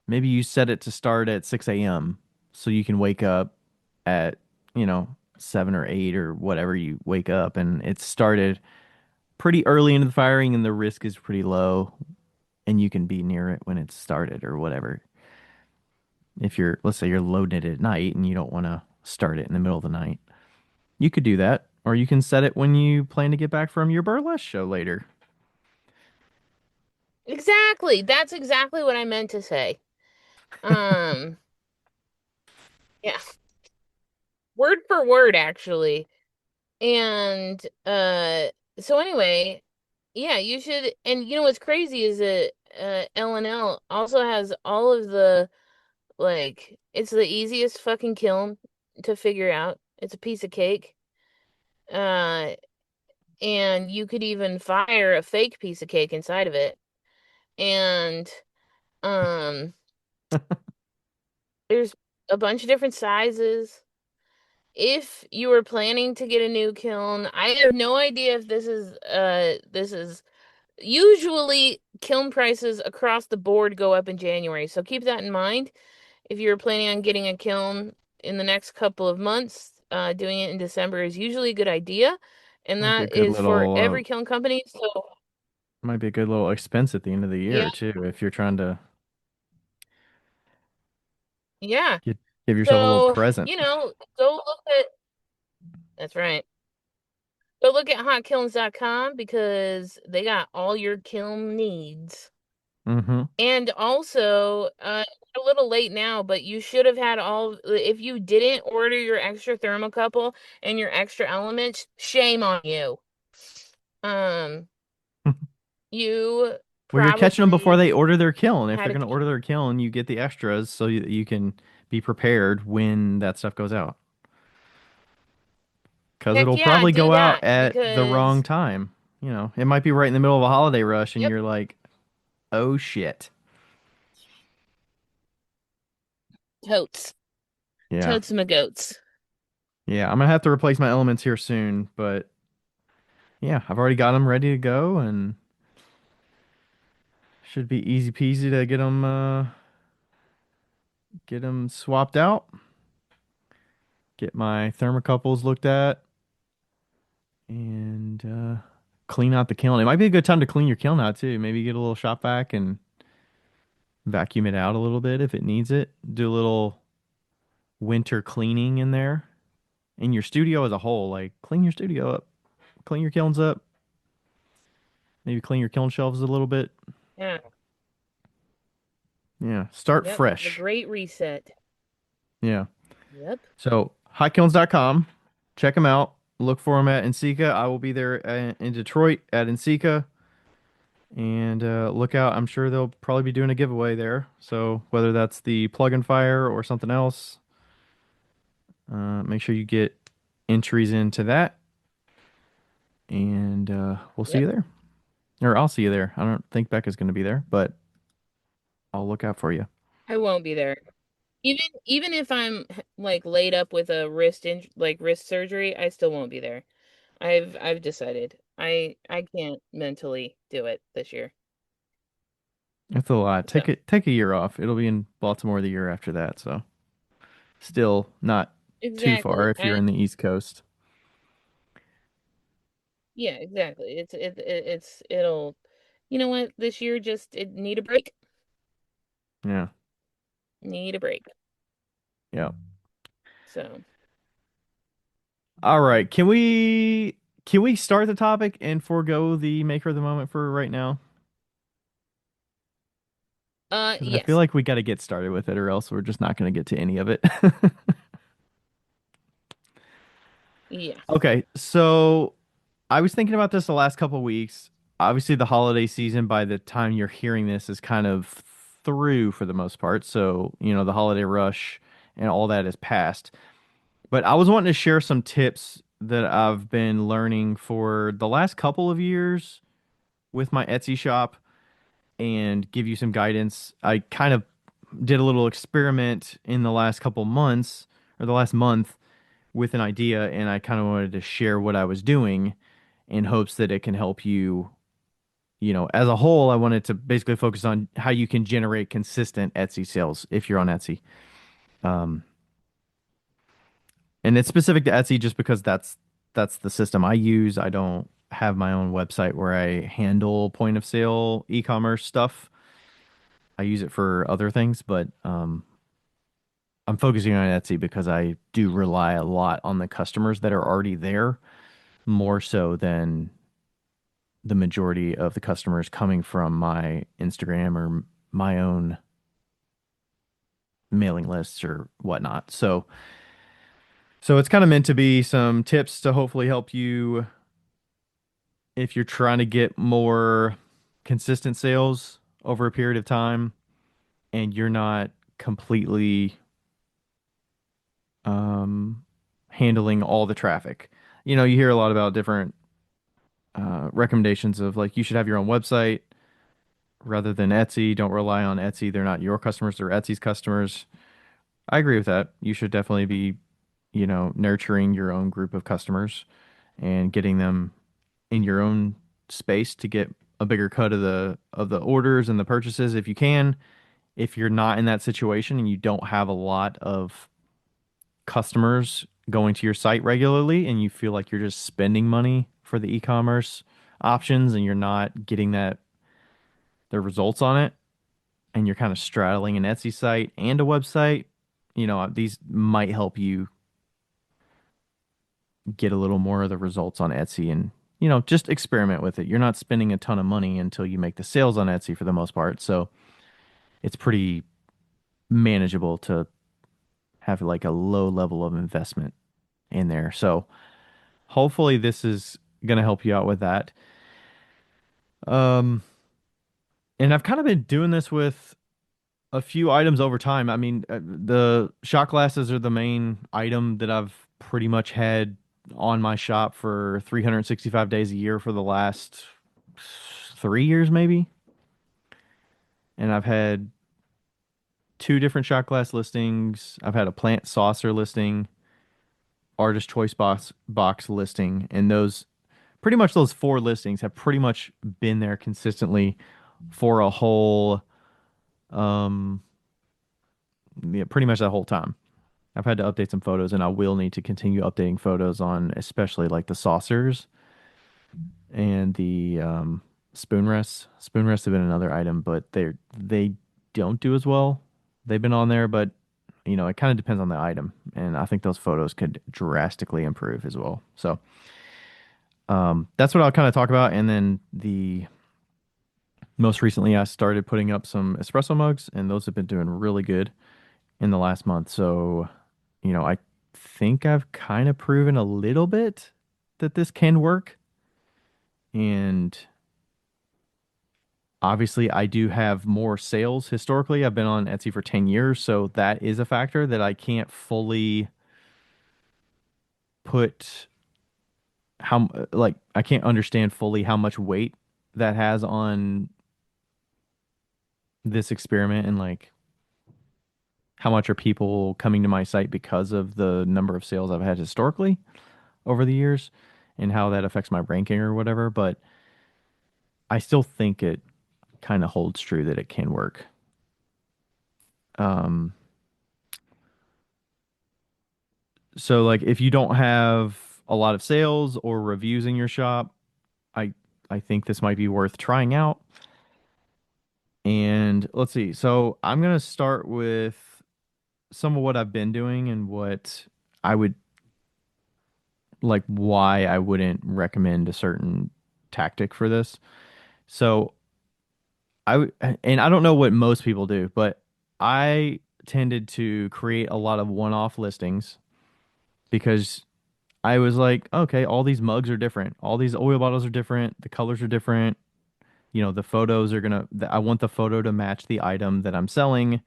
Maybe you set it to start at 6 a.m. so you can wake up at, 7 or 8 or whatever you wake up and it's started pretty early into the firing and the risk is pretty low and you can be near it when it's started or whatever. If you're, let's say you're loading it at night and you don't want to start it in the middle of the night, you could do that. Or you can set it when you plan to get back from your burlesque show later. Exactly. That's exactly what I meant to say. Um, yeah, word for word, actually. And so anyway, yeah, you should. And you know what's crazy is that L&L also has all of the like. It's the easiest fucking kiln to figure out. It's a piece of cake. Uh, and you could even fire a fake piece of cake inside of it. And um, there's a bunch of different sizes. If you were planning to get a new kiln, I have no idea if this is usually kiln prices across the board go up in January. So keep that in mind. If you're planning on getting a kiln in the next couple of months, doing it in December is usually a good idea. And Might be a that good is for little, every kiln company. So might be a good little expense at the end of the yeah, year too, if you're trying to yeah. get, give yourself a little So, present. go look at, that's right. Go look at hotkilns.com because they got all your kiln needs. Mm-hmm. And also, a little late now, but you should have had if you didn't order your extra thermocouple and your extra elements, shame on you. Um, you Well, you're catching them before probably they order their kiln. If had they're a, going to order their kiln, you get the extras so you can be prepared when that stuff goes out. Because heck it'll yeah, probably do go out that at the wrong because, time. It might be right in the middle of a holiday rush and yep, you're like, oh shit. totes, Yeah. totes my goats. Yeah. I'm going to have to replace my elements here soon. But yeah, I've already got them ready to go and should be easy peasy to get them swapped out, get my thermocouples looked at, and clean out the kiln. It might be a good time to clean your kiln out too. Maybe get a little shop vac and vacuum it out a little bit if it needs it. Do a little winter cleaning in there. In your studio as a whole, like clean your studio up, clean your kilns up, maybe clean your kiln shelves a little bit. Yeah, Yeah, start yep, the fresh. great reset. Yeah. Yep, So, hotkilns.com. Check them out. Look for them at Ensika. I will be there in Detroit at Ensika. And look out. I'm sure they'll probably be doing a giveaway there. So, whether that's the plug and fire or something else, make sure you get entries into that. And we'll see yep. you there. Or I'll see you there. I don't think Becca's going to be there, but I'll look out for you. I won't be there. Even if I'm like laid up with a wrist surgery, I still won't be there. I've decided. I can't mentally do it this year. It's a lot. So, Take a year off. It'll be in Baltimore the year after that, so still not too far exactly. if you're in the East Coast. Yeah, exactly. It'll, you know what? This year just it need a break. Yeah. Need a break. Yeah. So, All right. Can we start the topic and forego the maker of the moment for right now? Because I feel Yes. like we got to get started with it, or else we're just not going to get to any of it. Yeah. Okay, so I was thinking about this the last couple of weeks. Obviously, the holiday season, by the time you're hearing this, is kind of through for the most part. So, the holiday rush and all that is past. But I was wanting to share some tips that I've been learning for the last couple of years with my Etsy shop and give you some guidance. I kind of did a little experiment in the last couple months or the last month with an idea, and I kind of wanted to share what I was doing in hopes that it can help you. As a whole, I wanted to basically focus on how you can generate consistent Etsy sales if you're on Etsy. Um, and it's specific to Etsy just because that's the system I use. I don't have my own website where I handle point of sale e-commerce stuff. I use it for other things, but I'm focusing on Etsy because I do rely a lot on the customers that are already there, more so than the majority of the customers coming from my Instagram or my own mailing lists or whatnot. So it's kind of meant to be some tips to hopefully help you if you're trying to get more consistent sales over a period of time and you're not completely um, handling all the traffic. You hear a lot about different recommendations of like you should have your own website rather than Etsy. Don't rely on Etsy. They're not your customers, they're Etsy's customers. I agree with that. You should definitely be, nurturing your own group of customers and getting them in your own space to get a bigger cut of the orders and the purchases if you can. If you're not in that situation and you don't have a lot of customers going to your site regularly and you feel like you're just spending money for the e-commerce options and you're not getting the results on it and you're kind of straddling an Etsy site and a website, these might help you get a little more of the results on Etsy and just experiment with it. You're not spending a ton of money until you make the sales on Etsy for the most part. So it's pretty manageable to have like a low level of investment in there. So hopefully this is going to help you out with that. Um, and I've kind of been doing this with a few items over time. I mean, the shot glasses are the main item that I've pretty much had on my shop for 365 days a year for the last 3 years, maybe. And I've had two different shot glass listings. I've had a plant saucer listing, artist choice box listing, and those four listings have pretty much been there consistently for a whole, um, yeah, pretty much that whole time. I've had to update some photos, and I will need to continue updating photos on, especially like the saucers and the spoon rests. Spoon rests have been another item, but they don't do as well. They've been on there, but it kind of depends on the item, and I think those photos could drastically improve as well. So that's what I'll kind of talk about, and then the most recently I started putting up some espresso mugs, and those have been doing really good in the last month. So I think I've kind of proven a little bit that this can work. And obviously, I do have more sales historically. I've been on Etsy for 10 years. So that is a factor that I can't fully put like, I can't understand fully how much weight that has on this experiment and like how much are people coming to my site because of the number of sales I've had historically over the years and how that affects my ranking or whatever. But I still think it kind of holds true that it can work. Um, so like if you don't have a lot of sales or reviews in your shop, I I think this might be worth trying out. And let's see. So I'm gonna start with some of what I've been doing and what I would like why I wouldn't recommend a certain tactic for this. So and I don't know what most people do, but I tended to create a lot of one-off listings because I was like, okay, all these mugs are different. All these oil bottles are different. The colors are different. The photos are I want the photo to match the item that I'm selling.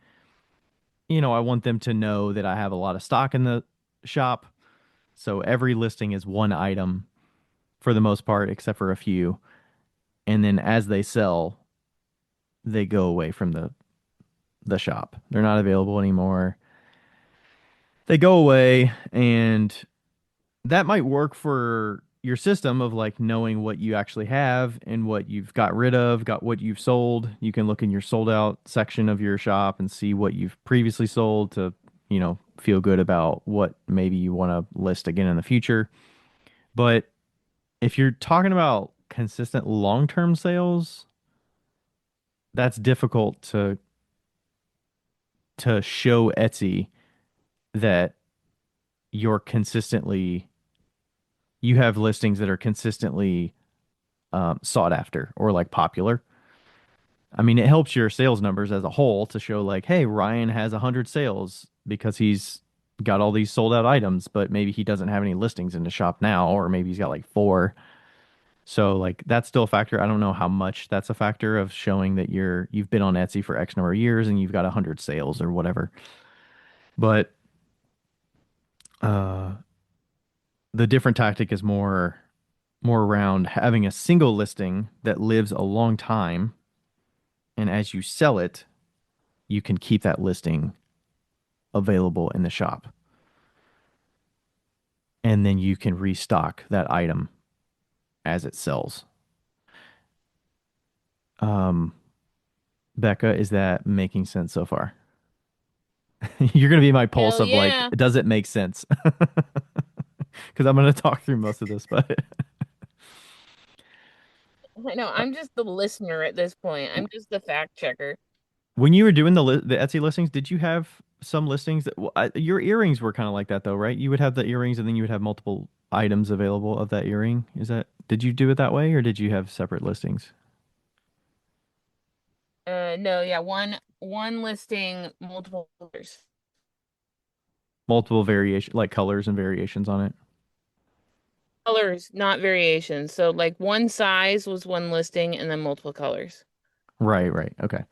I want them to know that I have a lot of stock in the shop. So every listing is one item for the most part, except for a few. And then as they sell, they go away from the shop. They're not available anymore. They go away, and that might work for your system of like knowing what you actually have and what you've got rid of, got what you've sold. You can look in your sold out section of your shop and see what you've previously sold to, feel good about what maybe you want to list again in the future. But if you're talking about consistent long-term sales, that's difficult to show Etsy that you're consistently you have listings that are consistently sought after or like popular. I mean, it helps your sales numbers as a whole to show like, hey, Ryan has 100 sales because he's got all these sold out items, but maybe he doesn't have any listings in the shop now, or maybe he's got like four. So like that's still a factor. I don't know how much that's a factor of showing that you've been on Etsy for X number of years and you've got 100 sales or whatever. But uh the different tactic is more around having a single listing that lives a long time, and as you sell it, you can keep that listing available in the shop, and then you can restock that item as it sells. Um, Becca, is that making sense so far? You're gonna be my pulse Hell of like, yeah. does it make sense? Because I'm gonna talk through most of this, but I know, I'm just the listener at this point. I'm just the fact checker. when you were doing the Etsy listings, did you have some listings that your earrings were kind of like that though, right? You would have the earrings and then you would have multiple items available of that earring. Did you do it that way or did you have separate listings? No, yeah, one listing, multiple colors. Multiple variation like colors and variations on it. Colors, not variations. So like one size was one listing and then multiple colors. Right, right. Okay.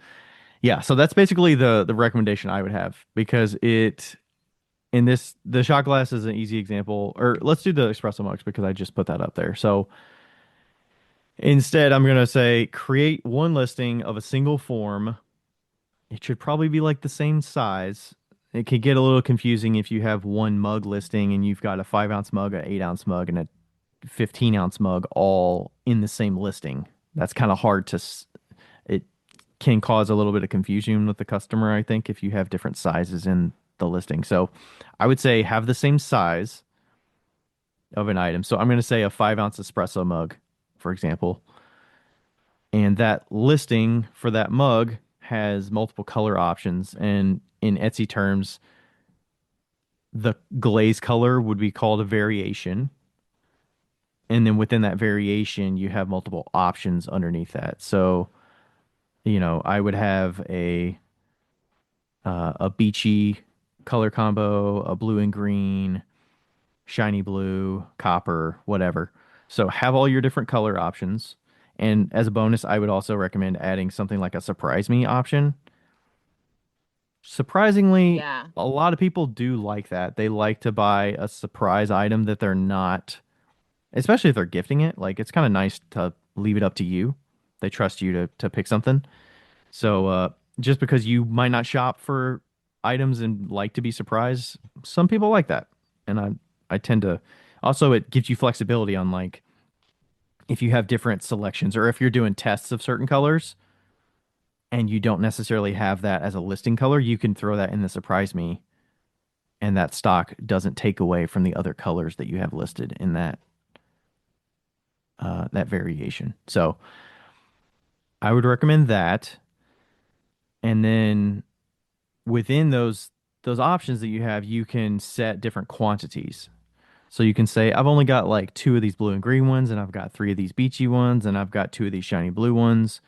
Yeah, so that's basically the recommendation I would have because the shot glass is an easy example, or let's do the espresso mugs because I just put that up there. So instead, I'm gonna say create one listing of a single form. It should probably be like the same size. It could get a little confusing if you have one mug listing and you've got a 5 ounce mug, an 8 ounce mug, and a 15 ounce mug all in the same listing. That's kind of hard it can cause a little bit of confusion with the customer, I think, if you have different sizes in the listing. So I would say have the same size of an item. So I'm going to say a 5 ounce espresso mug, for example. And that listing for that mug has multiple color options. And in Etsy terms, the glaze color would be called a variation. And then within that variation, you have multiple options underneath that. So, I would have a beachy color combo, a blue and green, shiny blue, copper, whatever. So have all your different color options. And as a bonus, I would also recommend adding something like a surprise me option. Surprisingly, Yeah. a lot of people do like that. They like to buy a surprise item that they're not, especially if they're gifting it. Like it's kind of nice to leave it up to you. They trust you to pick something. So just because you might not shop for items and like to be surprised, some people like that. And I tend to also it gives you flexibility on like if you have different selections or if you're doing tests of certain colors and you don't necessarily have that as a listing color, you can throw that in the surprise me and that stock doesn't take away from the other colors that you have listed in that variation. So I would recommend that. And then within those options that you have, you can set different quantities. So you can say, I've only got like two of these blue and green ones, and I've got three of these beachy ones, and I've got two of these shiny blue ones.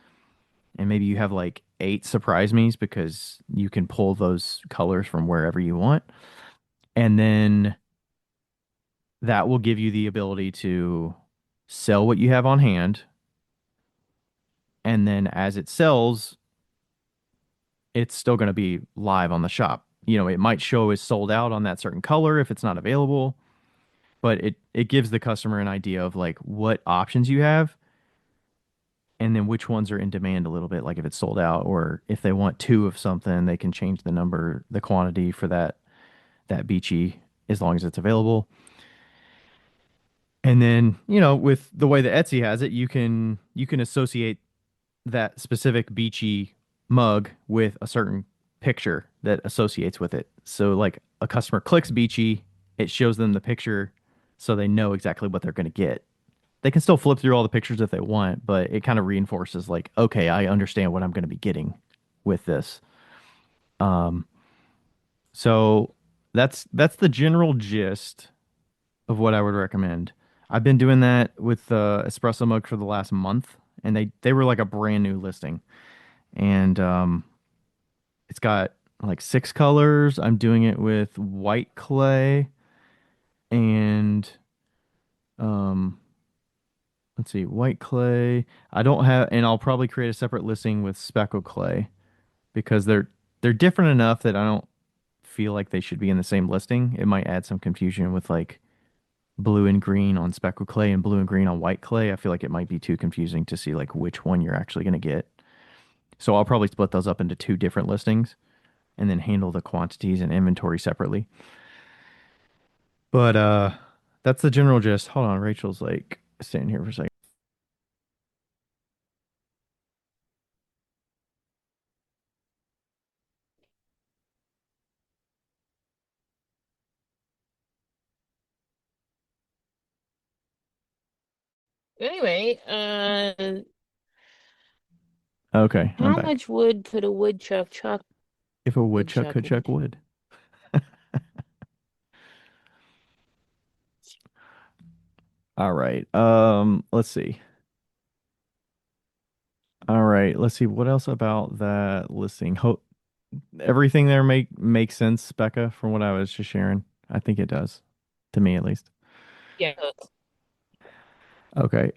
and maybe you have like 8 surprise me's because you can pull those colors from wherever you want. And then that will give you the ability to sell what you have on hand. And then as it sells, it's still going to be live on the shop. It might show as sold out on that certain color if it's not available, but it gives the customer an idea of like what options you have and then which ones are in demand a little bit, like if it's sold out or if they want two of something, they can change the quantity for that beachy as long as it's available. And then, with the way that Etsy has it, you can associate that specific beachy mug with a certain picture that associates with it. So like a customer clicks beachy, it shows them the picture so they know exactly what they're going to get. They can still flip through all the pictures if they want, but it kind of reinforces like, okay, I understand what I'm going to be getting with this. Um, so that's the general gist of what I would recommend. I've been doing that with the espresso mug for the last month, and they were like a brand new listing, and it's got like 6 colors. I'm doing it with white clay and um, let's see, white clay. I don't have, and I'll probably create a separate listing with speckle clay because they're different enough that I don't feel like they should be in the same listing. It might add some confusion with like blue and green on speckle clay and blue and green on white clay. I feel like it might be too confusing to see like which one you're actually going to get. So I'll probably split those up into 2 different listings and then handle the quantities and inventory separately. But that's the general gist. Hold on, Rachel's like staying here for a second. Anyway, Okay, I'm how back. much wood could a woodchuck chuck? If a woodchuck Woodchuck could chuck wood. wood. All right. Let's see. All right, let's see what else about that listing. Everything there makes sense, Becca, from what I was just sharing. I think it does, to me at least. Yeah. Okay.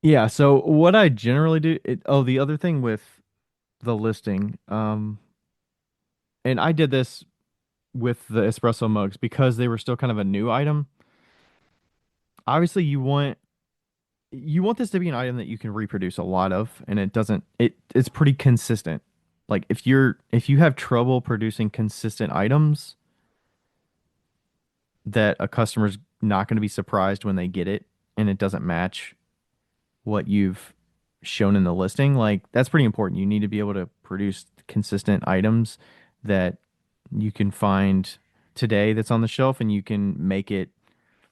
Yeah, so what I generally do, the other thing with the listing, and I did this with the espresso mugs because they were still kind of a new item. Obviously, you want this to be an item that you can reproduce a lot of, and it's pretty consistent. Like if you have trouble producing consistent items that a customer's not going to be surprised when they get it and it doesn't match what you've shown in the listing, like that's pretty important. You need to be able to produce consistent items that you can find today that's on the shelf and you can make it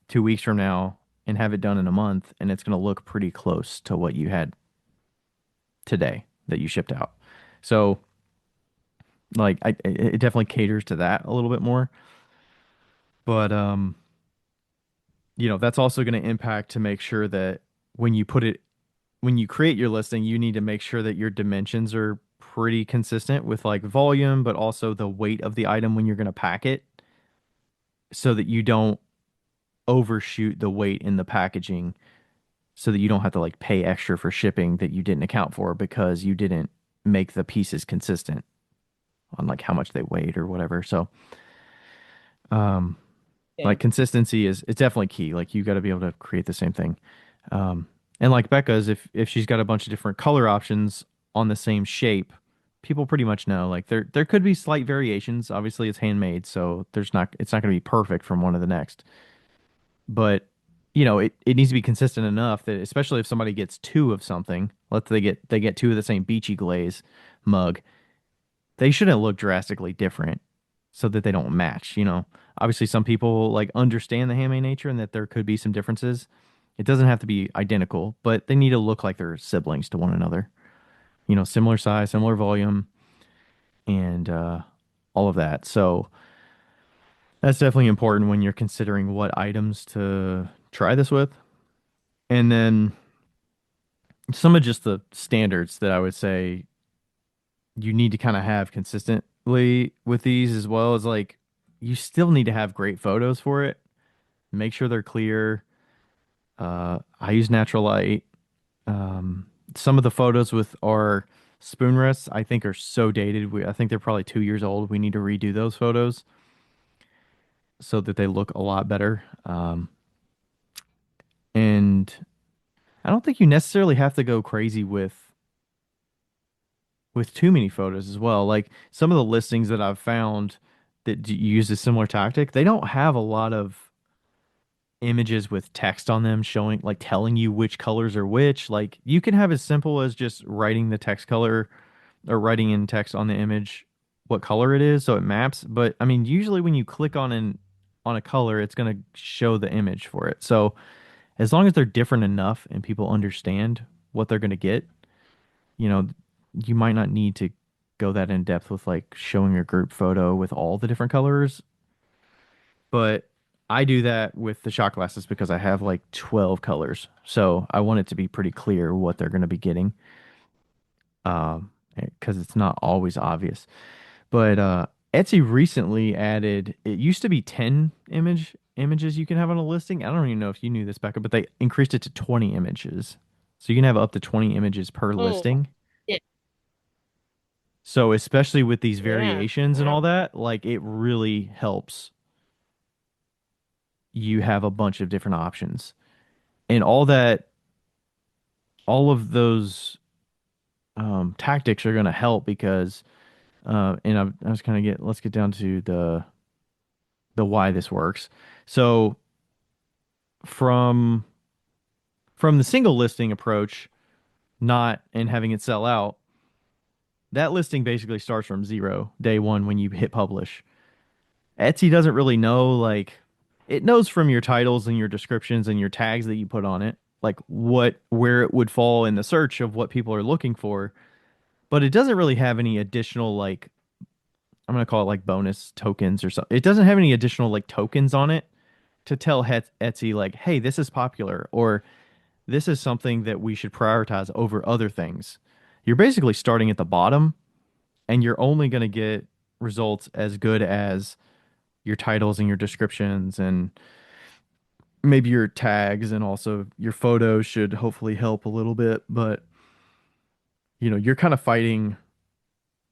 2 weeks from now and have it done in a month and it's going to look pretty close to what you had today that you shipped out. So like it definitely caters to that a little bit more. But that's also going to impact to make sure that when you put it when you create your listing, you need to make sure that your dimensions are pretty consistent with like volume, but also the weight of the item when you're going to pack it so that you don't overshoot the weight in the packaging so that you don't have to like pay extra for shipping that you didn't account for because you didn't make the pieces consistent on like how much they weighed or whatever. So, um, Yeah. like consistency is it's definitely key. Like you got to be able to create the same thing. Um, and like Becca's, if she's got a bunch of different color options on the same shape, people pretty much know. Like there could be slight variations. Obviously, it's handmade, so it's not going to be perfect from one to the next. But it needs to be consistent enough that especially if somebody gets 2 of something, let's they get 2 of the same beachy glaze mug, they shouldn't look drastically different so that they don't match, Obviously some people like understand the handmade nature and that there could be some differences. It doesn't have to be identical, but they need to look like they're siblings to one another. Similar size, similar volume, and all of that. So that's definitely important when you're considering what items to try this with. And then, some of just the standards that I would say you need to kind of have consistently with these, as well as like you still need to have great photos for it. Make sure they're clear. I use natural light. Um, some of the photos with our spoon rests, I think, are so dated. I think they're probably 2 years old. We need to redo those photos so that they look a lot better. And I don't think you necessarily have to go crazy with too many photos as well. Like some of the listings that I've found that use a similar tactic, they don't have a lot of images with text on them showing, like telling you which colors are which. Like you can have as simple as just writing the text color or writing in text on the image what color it is so it maps. But I mean, usually when you click on a color, it's going to show the image for it. So as long as they're different enough and people understand what they're going to get, you know, you might not need to go that in depth with like showing a group photo with all the different colors. But I do that with the shot glasses because I have like 12 colors. So I want it to be pretty clear what they're going to be getting. Because it's not always obvious. But Etsy recently added, it used to be 10 images you can have on a listing. I don't even know if you knew this, Becca, but they increased it to 20 images. So you can have up to 20 images per Oh, listing. yeah. So especially with these Yeah. variations and Wow. all that, like it really helps you have a bunch of different options. And all of those tactics are going to help because, I was kind of let's get down to the why this works. So from the single listing approach, not and having it sell out, that listing basically starts from zero day one when you hit publish. Etsy doesn't really know, like it knows from your titles and your descriptions and your tags that you put on it, like where it would fall in the search of what people are looking for, but it doesn't really have any additional, like I'm gonna call it like bonus tokens or something. It doesn't have any additional like tokens on it to tell Etsy like, hey, this is popular or this is something that we should prioritize over other things. You're basically starting at the bottom and you're only going to get results as good as your titles and your descriptions and maybe your tags, and also your photos should hopefully help a little bit, but you're kind of fighting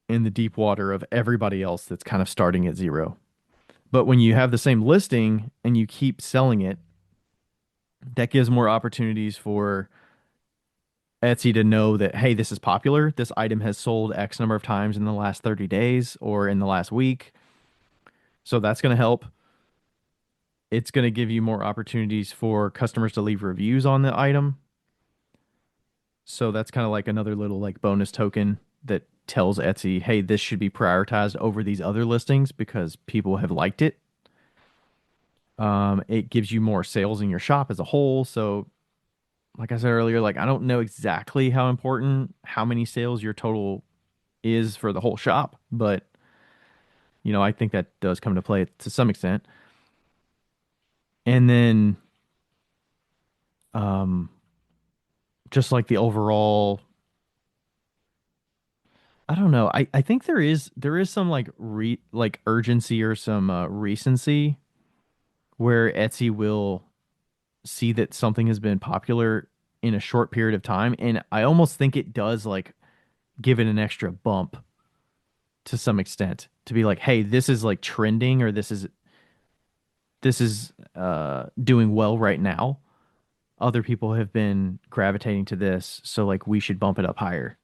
in the deep water of everybody else that's kind of starting at zero. But when you have the same listing and you keep selling it, that gives more opportunities for Etsy to know that, hey, this is popular. This item has sold X number of times in the last 30 days or in the last week. So that's going to help. It's going to give you more opportunities for customers to leave reviews on the item. So that's kind of like another little like bonus token that tells Etsy, hey, this should be prioritized over these other listings because people have liked it. It gives you more sales in your shop as a whole. So, like I said earlier, like I don't know exactly how important how many sales your total is for the whole shop, but I think that does come to play to some extent. And then, um, just like the overall, I don't know. I think there is some like like urgency or some recency where Etsy will see that something has been popular in a short period of time, and I almost think it does like give it an extra bump to some extent to be like, hey, this is like trending, or this is doing well right now. Other people have been gravitating to this, so like we should bump it up higher.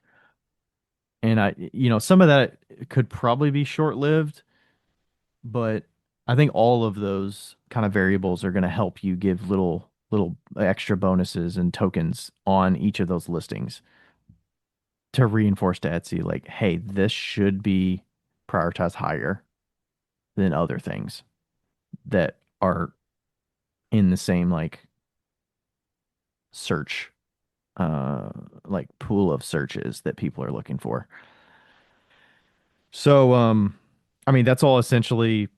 And some of that could probably be short-lived, but I think all of those kind of variables are going to help you give little extra bonuses and tokens on each of those listings to reinforce to Etsy like, hey, this should be prioritized higher than other things that are in the same like search uh like pool of searches that people are looking for. So I mean that's all essentially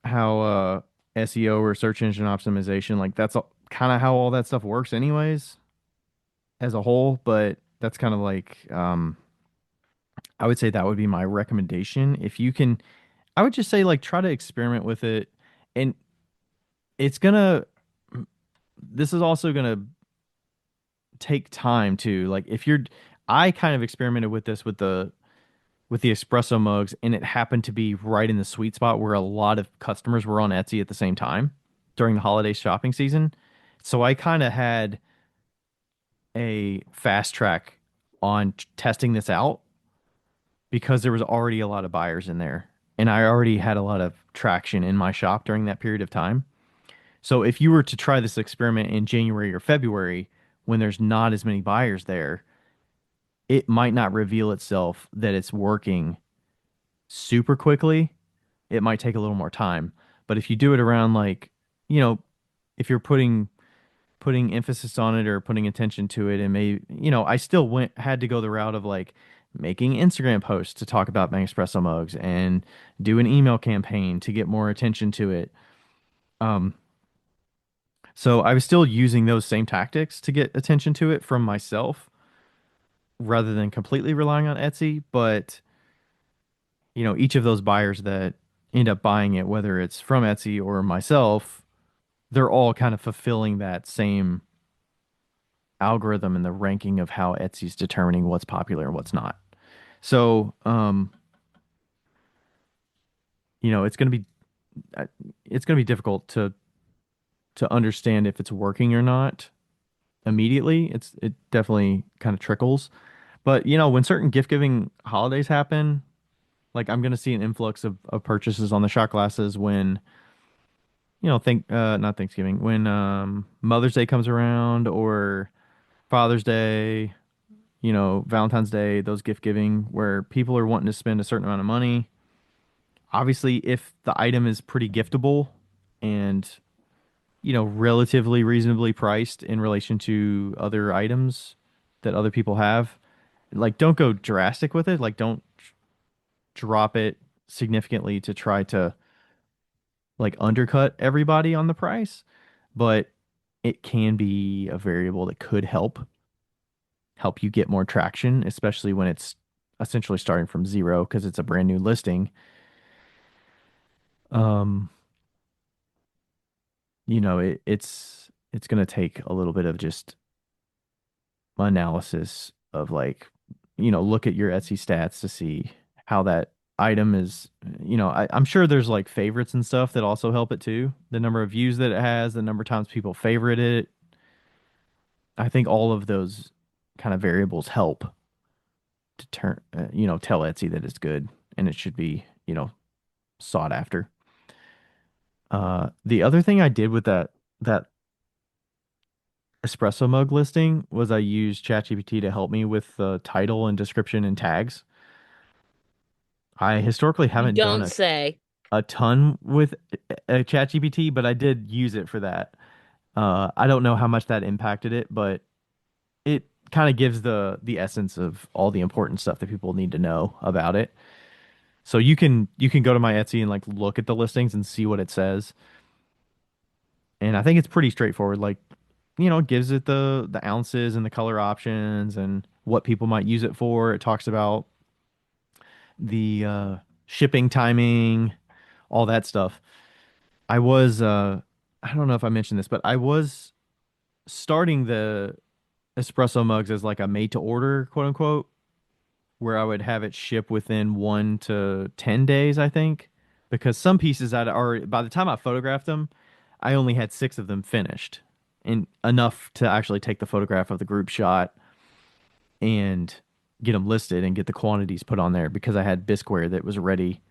how SEO or search engine optimization, like that's kind of how all that stuff works anyways. as a whole, but that's kind of like I would say that would be my recommendation. If you can, I would just say like try to experiment with it, and it's gonna this is also gonna take time to like if you're I kind of experimented with this with the espresso mugs, and it happened to be right in the sweet spot where a lot of customers were on Etsy at the same time during the holiday shopping season. So I kind of had a fast track on testing this out because there was already a lot of buyers in there, and I already had a lot of traction in my shop during that period of time. So if you were to try this experiment in January or February when there's not as many buyers there, it might not reveal itself that it's working super quickly. It might take a little more time. But if you do it around like, you know, if you're putting emphasis on it or putting attention to it, and maybe, I still had to go the route of like making Instagram posts to talk about Bang Espresso mugs and do an email campaign to get more attention to it. Um, so I was still using those same tactics to get attention to it from myself rather than completely relying on Etsy, but each of those buyers that end up buying it, whether it's from Etsy or myself, they're all kind of fulfilling that same algorithm and the ranking of how Etsy's determining what's popular and what's not. So, you know, it's going to be uh, it's going to be difficult to understand if it's working or not immediately. It definitely kind of trickles. But, when certain gift giving holidays happen, like I'm going to see an influx of purchases on the shot glasses when think not Thanksgiving, when Mother's Day comes around, or Father's Day, Valentine's Day, those gift giving where people are wanting to spend a certain amount of money. Obviously, if the item is pretty giftable and relatively reasonably priced in relation to other items that other people have, like don't go drastic with it. Like don't drop it significantly to try to like undercut everybody on the price, but it can be a variable that could help you get more traction, especially when it's essentially starting from zero because it's a brand new listing. Um, it's going to take a little bit of just analysis of like, look at your Etsy stats to see how that item is. I'm sure there's like favorites and stuff that also help it too. The number of views that it has, the number of times people favorite it. I think all of those kind of variables help to tell Etsy that it's good and it should be, sought after. The other thing I did with that espresso mug listing was I used ChatGPT to help me with the title and description and tags. I historically You haven't done don't say. a ton with ChatGPT, but I did use it for that. I don't know how much that impacted it, but it kind of gives the essence of all the important stuff that people need to know about it. So you can go to my Etsy and like look at the listings and see what it says. And I think it's pretty straightforward. Like, it gives it the ounces and the color options and what people might use it for. It talks about the shipping timing, all that stuff. I was I don't know if I mentioned this, but I was starting the espresso mugs as like a made to order, quote unquote, where I would have it ship within 1 to 10 days, I think, because some pieces I'd already, by the time I photographed them, I only had 6 of them finished and enough to actually take the photograph of the group shot and get them listed and get the quantities put on there because I had bisqueware that was ready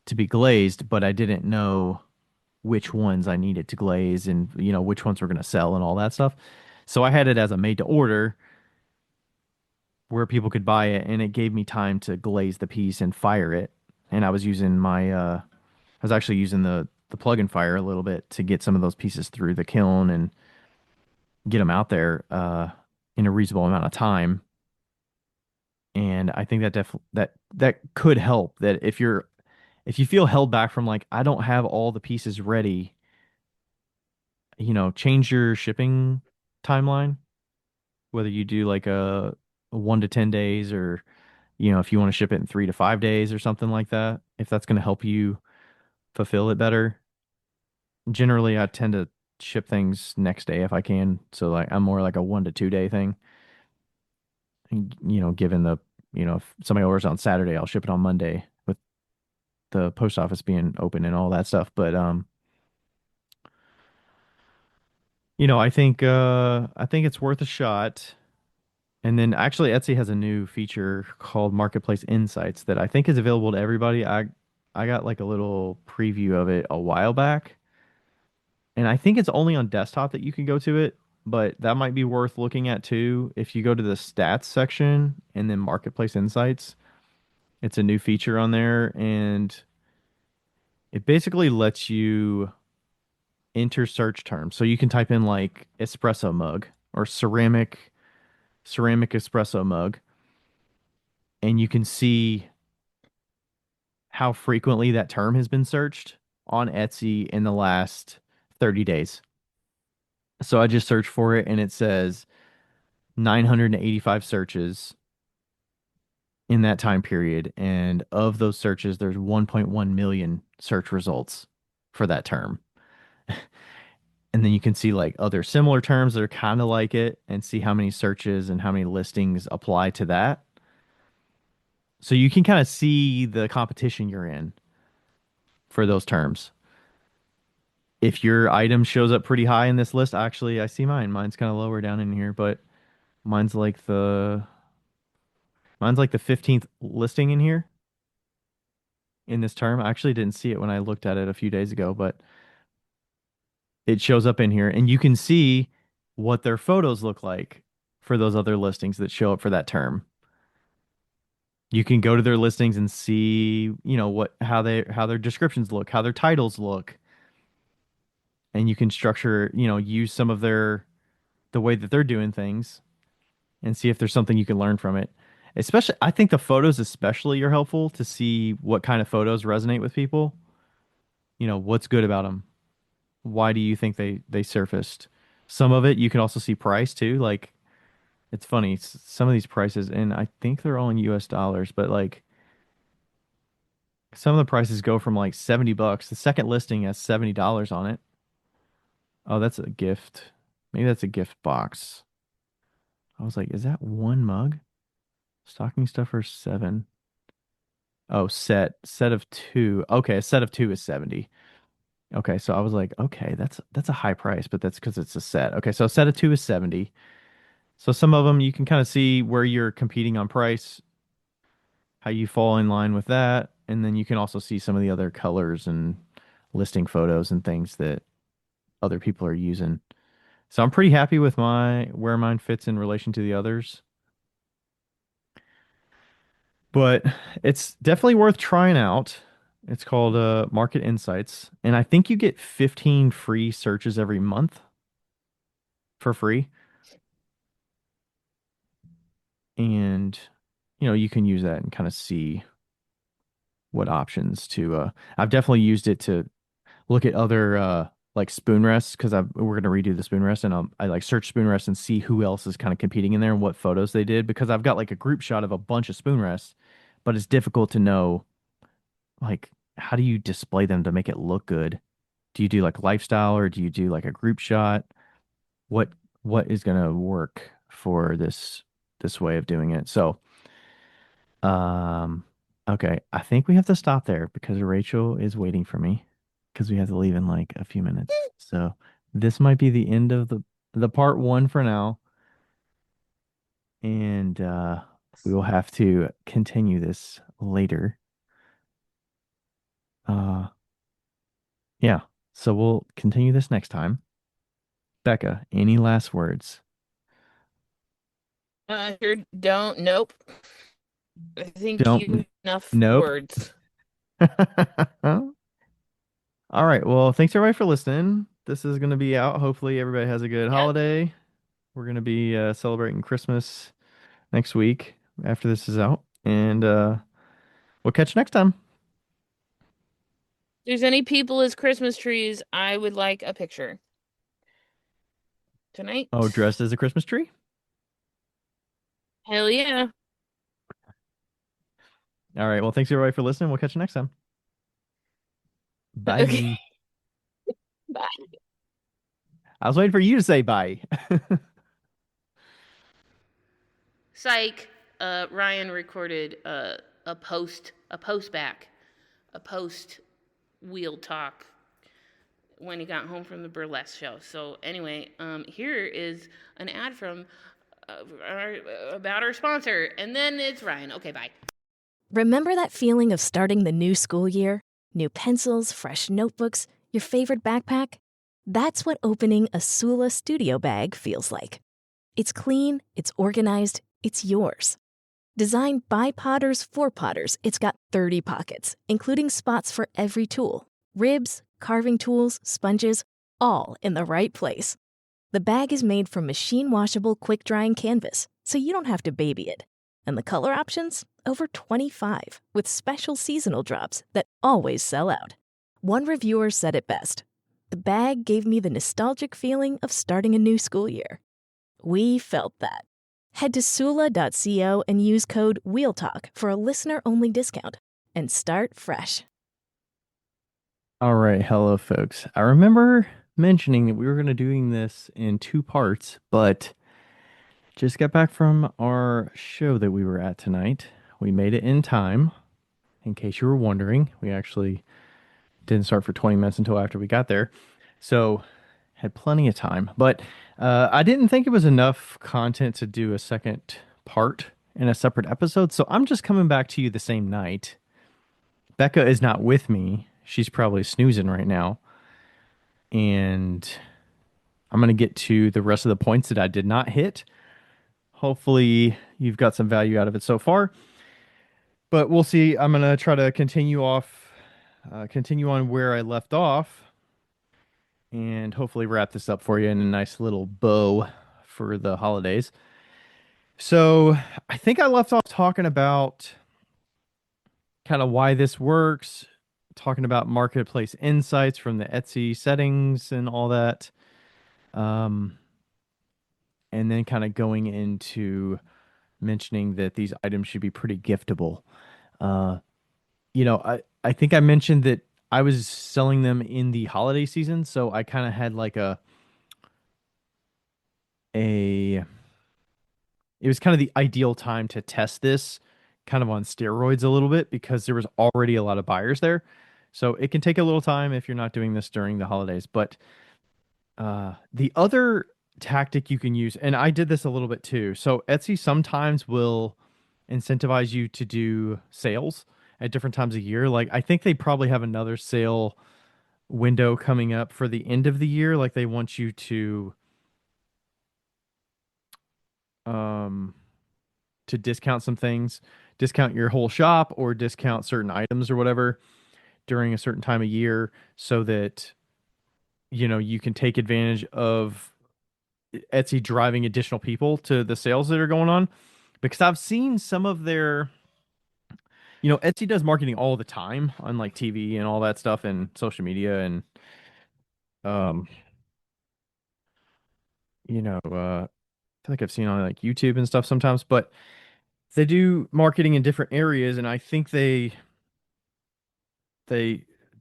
to be glazed, but I didn't know which ones I needed to glaze and, which ones were going to sell and all that stuff. So I had it as a made to order where people could buy it, and it gave me time to glaze the piece and fire it. And I was actually using the plug and fire a little bit to get some of those pieces through the kiln and get them out there in a reasonable amount of time. And I think that could help. That if you feel held back from like I don't have all the pieces ready, change your shipping timeline. whether you do like a 1 to 10 days or, if you want to ship it in 3 to 5 days or something like that, if that's going to help you fulfill it better. Generally, I tend to ship things next day if I can. So like I'm more like a 1 to 2 day thing. And, given if somebody orders on Saturday, I'll ship it on Monday with the post office being open and all that stuff. But I think it's worth a shot. And then actually Etsy has a new feature called Marketplace Insights that I think is available to everybody. I got like a little preview of it a while back, and I think it's only on desktop that you can go to it, but that might be worth looking at too. If you go to the stats section and then Marketplace Insights, it's a new feature on there, and it basically lets you enter search terms. So you can type in like espresso mug or ceramic espresso mug, and you can see how frequently that term has been searched on Etsy in the last 30 days. So I just searched for it and it says 985 searches in that time period. And of those searches, there's 1.1 million search results for that term. And then you can see like other similar terms that are kind of like it and see how many searches and how many listings apply to that. So you can kind of see the competition you're in for those terms. If your item shows up pretty high in this list, actually, I see mine. Mine's kind of lower down in here, but mine's like the mine's like the 15th listing in here in this term. I actually didn't see it when I looked at it a few days ago, but it shows up in here and you can see what their photos look like for those other listings that show up for that term. You can go to their listings and see, what how their descriptions look, how their titles look, and you can structure, use some of the way that they're doing things and see if there's something you can learn from it. Especially, I think the photos especially are helpful to see what kind of photos resonate with people. What's good about them? Why do you think they surfaced? Some of it you can also see price too. Like it's funny, some of these prices, and I think they're all in US dollars, but like some of the prices go from like $70. The second listing has $70 on it. Oh, that's a gift. Maybe that's a gift box. I was like, is that one mug? Stocking stuffer 7. Oh, set of two. Okay, a set of two is 70. Okay, so I was like, okay, that's a high price, but that's because it's a set. Okay, so a set of two is 70. So some of them you can kind of see where you're competing on price, how you fall in line with that, and then you can also see some of the other colors and listing photos and things that other people are using. So I'm pretty happy with my where mine fits in relation to the others. But it's definitely worth trying out. It's called Market Insights, and I think you get 15 free searches every month for free. And you can use that and kind of see what options to I've definitely used it to look at other like spoon rests because we're going to redo the spoon rest and I like search spoon rests and see who else is kind of competing in there and what photos they did because I've got like a group shot of a bunch of spoon rests, but it's difficult to know like how do you display them to make it look good? Do you do like lifestyle or do you do like a group shot? What what is gonna work for this way of doing it? So, um, okay, I think we have to stop there because Rachel is waiting for me because we have to leave in like a few minutes. So this might be the end of the part one for now, and we will have to continue this later. Uh, yeah. So we'll continue this next time. Becca, any last words? Sure don't. Nope. I think Don't. you enough Nope. words. All right. Well, thanks everybody for listening. This is going to be out. Hopefully, everybody has a good Yeah. holiday. We're going to be celebrating Christmas next week after this is out. And we'll catch you next time. If there's any people as Christmas trees, I would like a picture tonight. Oh, dressed as a Christmas tree? Hell yeah. All right. Well, thanks everybody for listening. We'll catch you next time. Okay. Bye. Bye. I was waiting for you to say bye. Psych. Ryan recorded a post back, a post wheel talk when he got home from the burlesque show. So anyway, here is an ad from about our sponsor, and then it's Ryan. Okay, bye. Remember that feeling of starting the new school year? New pencils, fresh notebooks, your favorite backpack? That's what opening a Sula Studio bag feels like. It's clean, it's organized, it's yours. Designed by Potters for Potters, it's got 30 pockets, including spots for every tool: ribs, carving tools, sponges, all in the right place. The bag is made from machine washable, quick drying canvas, so you don't have to baby it. And the color options? Over 25, with special seasonal drops that always sell out. One reviewer said it best: "The bag gave me the nostalgic feeling of starting a new school year." We felt that. Head to Sula.co and use code WheelTalk for a listener-only discount. And start fresh. All right. Hello, folks. I remember mentioning that we were going to doing this in two parts, but just got back from our show that we were at tonight. We made it in time. In case you were wondering, we actually didn't start for 20 minutes until after we got there. So had plenty of time. But I didn't think it was enough content to do a second part in a separate episode. So I'm just coming back to you the same night. Becca is not with me. She's probably snoozing right now. And I'm going to get to the rest of the points that I did not hit. Hopefully, you've got some value out of it so far. But we'll see. I'm going to try to continue on where I left off, and hopefully wrap this up for you in a nice little bow for the holidays. So I think I left off talking about kind of why this works, talking about marketplace insights from the Etsy settings and all that. Um, and then kind of going into mentioning that these items should be pretty giftable. Uh, I think I mentioned that I was selling them in the holiday season, so I kind of had like a it was kind of the ideal time to test this kind of on steroids a little bit because there was already a lot of buyers there. So it can take a little time if you're not doing this during the holidays. But the other tactic you can use, and I did this a little bit too. So Etsy sometimes will incentivize you to do sales at different times of year. Like I think they probably have another sale window coming up for the end of the year. Like they want you um to discount some things, discount your whole shop or discount certain items or whatever during a certain time of year so that you can take advantage of Etsy driving additional people to the sales that are going on because I've seen some of their Etsy does marketing all the time on like TV and all that stuff and social media and um I feel like I've seen on like YouTube and stuff sometimes, but they do marketing in different areas and I think they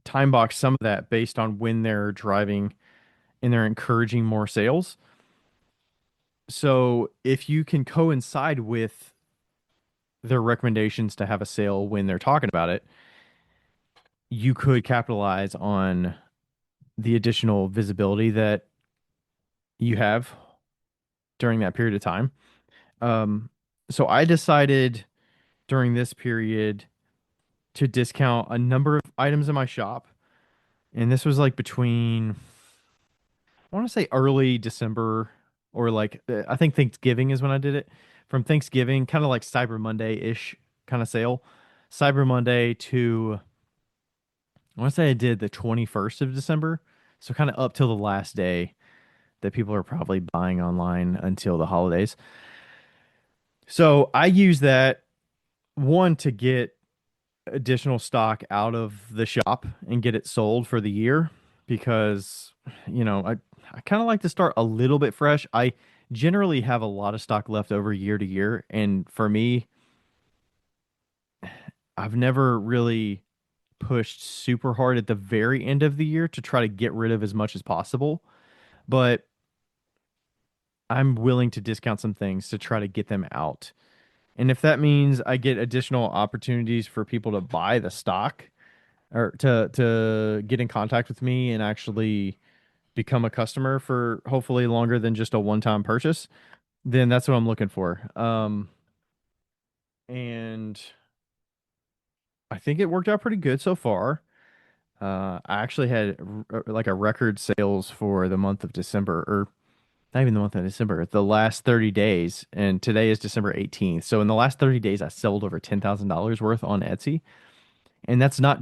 time box some of that based on when they're driving and they're encouraging more sales. So if you can coincide with their recommendations to have a sale when they're talking about it, you could capitalize on the additional visibility that you have during that period of time. Um, so I decided during this period to discount a number of items in my shop. And this was like between I want to say early December or like I think Thanksgiving is when I did it. From Thanksgiving, kind of like Cyber Monday-ish kind of sale. Cyber Monday to I want to say I did the 21st of December. So kind of up till the last day that people are probably buying online until the holidays. So I use that one to get additional stock out of the shop and get it sold for the year because I kind of like to start a little bit fresh. I generally have a lot of stock left over year to year. And for me, I've never really pushed super hard at the very end of the year to try to get rid of as much as possible. But I'm willing to discount some things to try to get them out. And if that means I get additional opportunities for people to buy the stock or to get in contact with me and actually become a customer for hopefully longer than just a one-time purchase, then that's what I'm looking for. And I think it worked out pretty good so far. I actually had like a record sales for the month of December, or not even the month of December, the last 30 days, and today is December 18th. So in the last 30 days, I sold over $10,000 worth on Etsy. And that's not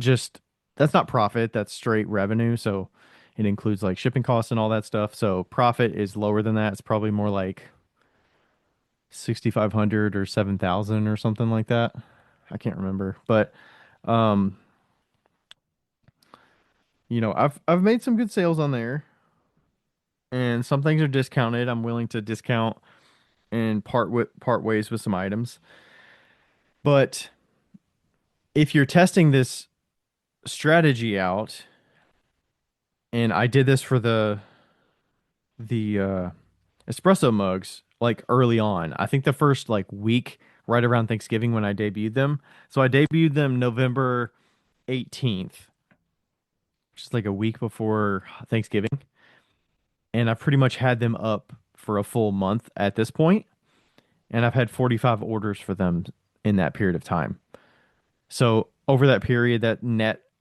profit, that's straight revenue. So it includes like shipping costs and all that stuff. So profit is lower than that. It's probably more like 6,500 or 7,000 or something like that. I can't remember. But um, I've made some good sales on there, and some things are discounted. I'm willing to discount and part ways with some items. But if you're testing this strategy out, and I did this for the espresso mugs like early on. I think the first like week right around Thanksgiving when I debuted them. So I debuted them November 18th, which is like a week before Thanksgiving, and I've pretty much had them up for a full month at this point, and I've had 45 orders for them in that period of time. So over that period,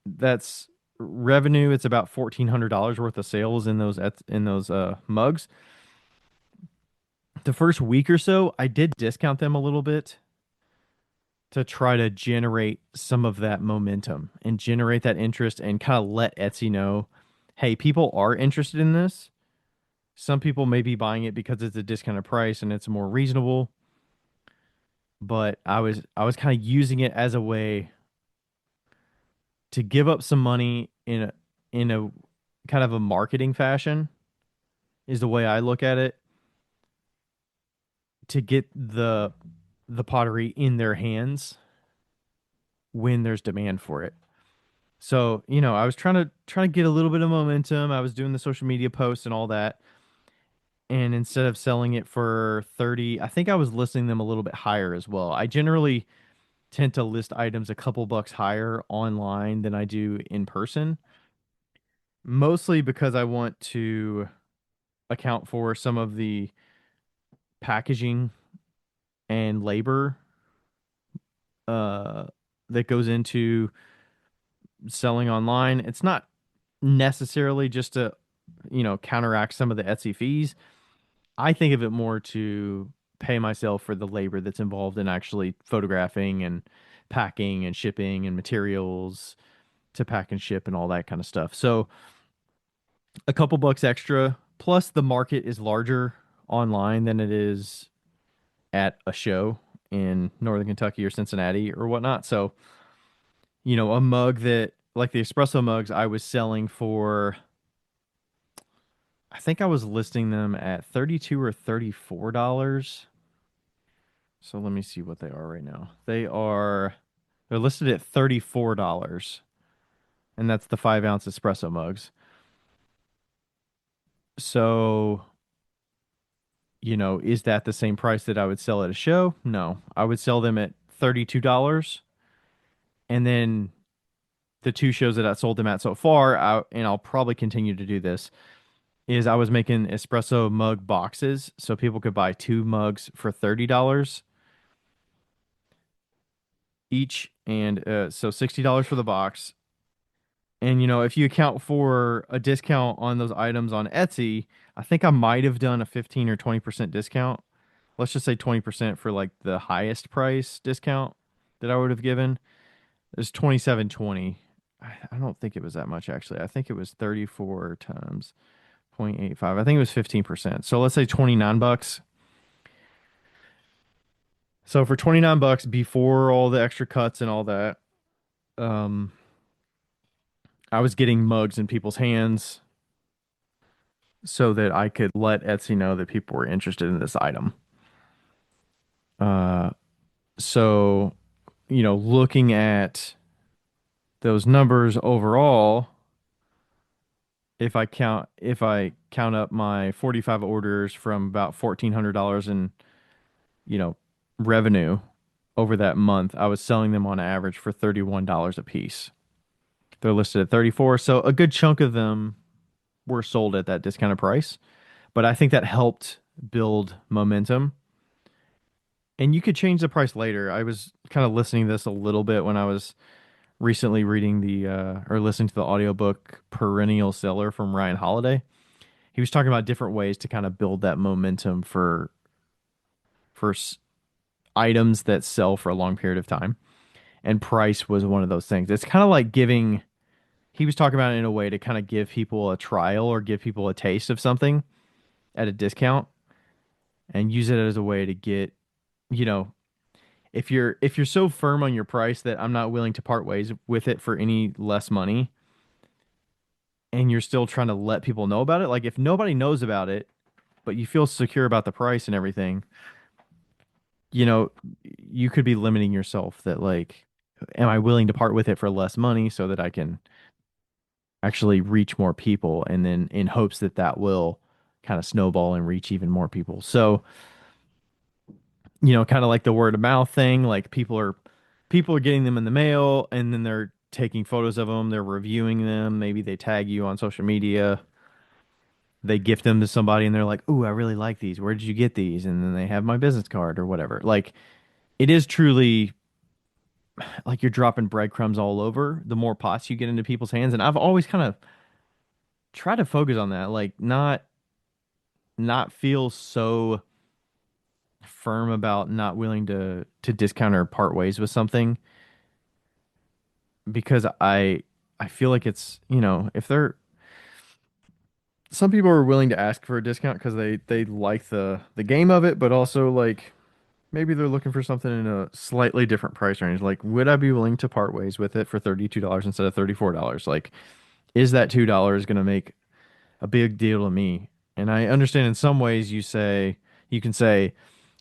that's revenue. It's about $1,400 worth of sales in those mugs. The first week or so, I did discount them a little bit to try to generate some of that momentum and generate that interest and kind of let Etsy know, hey, people are interested in this. Some people may be buying it because it's a discounted price and it's more reasonable, but I was kind of using it as a way to give up some money in a kind of a marketing fashion is the way I look at it, to get the pottery in their hands when there's demand for it. So, I was trying to get a little bit of momentum. I was doing the social media posts and all that. And instead of selling it for 30, I think I was listing them a little bit higher as well. I generally tend to list items a couple bucks higher online than I do in person, mostly because I want to account for some of the packaging and labor uh that goes into selling online. It's not necessarily just to, counteract some of the Etsy fees. I think of it more to pay myself for the labor that's involved in actually photographing and packing and shipping and materials to pack and ship and all that kind of stuff. So a couple bucks extra, plus the market is larger online than it is at a show in Northern Kentucky or Cincinnati or whatnot. So, a mug that like the espresso mugs I was selling for, I think I was listing them at 32 or $34. So let me see what they are right now. They're listed at $34, and that's the 5 ounce espresso mugs. So, is that the same price that I would sell at a show? No. I would sell them at $32. And then the two shows that I sold them at so far, and I'll probably continue to do this, is I was making espresso mug boxes so people could buy two mugs for $30 each, and so $60 for the box. And if you account for a discount on those items on Etsy, I think I might have done a 15 or 20% discount. Let's just say 20% for like the highest price discount that I would have given. It's 27.20. I don't think it was that much actually. I think it was 34 times 0.85. I think it was 15%. So let's say 29 bucks. So for 29 bucks before all the extra cuts and all that, um I was getting mugs in people's hands so that I could let Etsy know that people were interested in this item. Uh, so, looking at those numbers overall, if I count up my 45 orders from about $1,400 in, you know, revenue over that month, I was selling them on average for $31 a piece. They're listed at 34, so a good chunk of them were sold at that discounted price. But I think that helped build momentum. And you could change the price later. I was kind of listening to this a little bit when I was recently reading or listening to the audiobook Perennial Seller from Ryan Holiday. He was talking about different ways to kind of build that momentum for items that sell for a long period of time. And price was one of those things. It's kind of like giving, he was talking about it in a way to kind of give people a trial or give people a taste of something at a discount and use it as a way to get, you know, if you're so firm on your price that I'm not willing to part ways with it for any less money and you're still trying to let people know about it, like if nobody knows about it, but you feel secure about the price and everything, you know, you could be limiting yourself that like, am I willing to part with it for less money so that I can actually reach more people and then in hopes that that will kind of snowball and reach even more people. So, kind of like the word of mouth thing, like people are getting them in the mail and then they're taking photos of them, they're reviewing them, maybe they tag you on social media, they gift them to somebody and they're like, "Ooh, I really like these. Where did you get these?" And then they have my business card or whatever. Like it is truly like you're dropping breadcrumbs all over the more pots you get into people's hands. And I've always kind of tried to focus on that, like not feel so firm about not willing to discount or part ways with something because I feel like it's, if they're some people are willing to ask for a discount because they like the game of it, but also like maybe they're looking for something in a slightly different price range. Like, would I be willing to part ways with it for $32 instead of $34? Like, is that $2 going to make a big deal to me? And I understand in some ways you can say,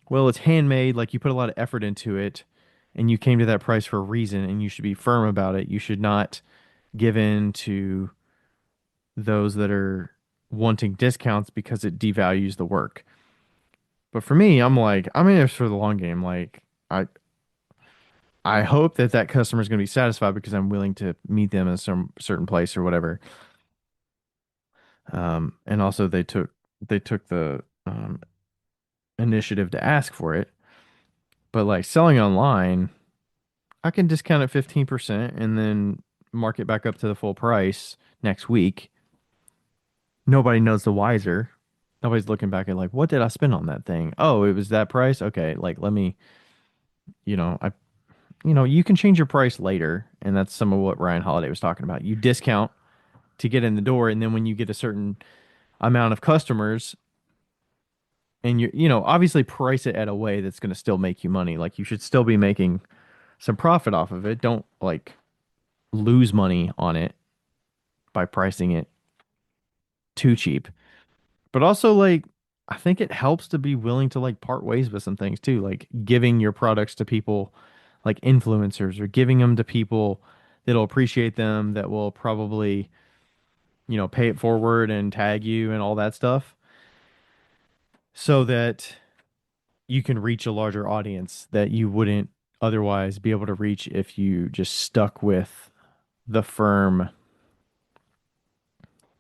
well, it's handmade, like you put a lot of effort into it and you came to that price for a reason and you should be firm about it. You should not give in to those that are wanting discounts because it devalues the work. But for me, I'm like, I'm in this for the long game. Like, I I hope that that customer is going to be satisfied because I'm willing to meet them in some certain place or whatever. And also they took the initiative to ask for it. But like selling online, I can discount it 15% and then mark it back up to the full price next week. Nobody knows the wiser. Nobody's looking back at like, what did I spend on that thing? Oh, it was that price. Okay, like let me, I, you can change your price later, and that's some of what Ryan Holiday was talking about. You discount to get in the door, and then when you get a certain amount of customers, and obviously price it at a way that's going to still make you money. Like you should still be making some profit off of it. Don't like lose money on it by pricing it too cheap. But also like I think it helps to be willing to like part ways with some things too, like giving your products to people like influencers or giving them to people that'll appreciate them that will probably, pay it forward and tag you and all that stuff so that you can reach a larger audience that you wouldn't otherwise be able to reach if you just stuck with the firm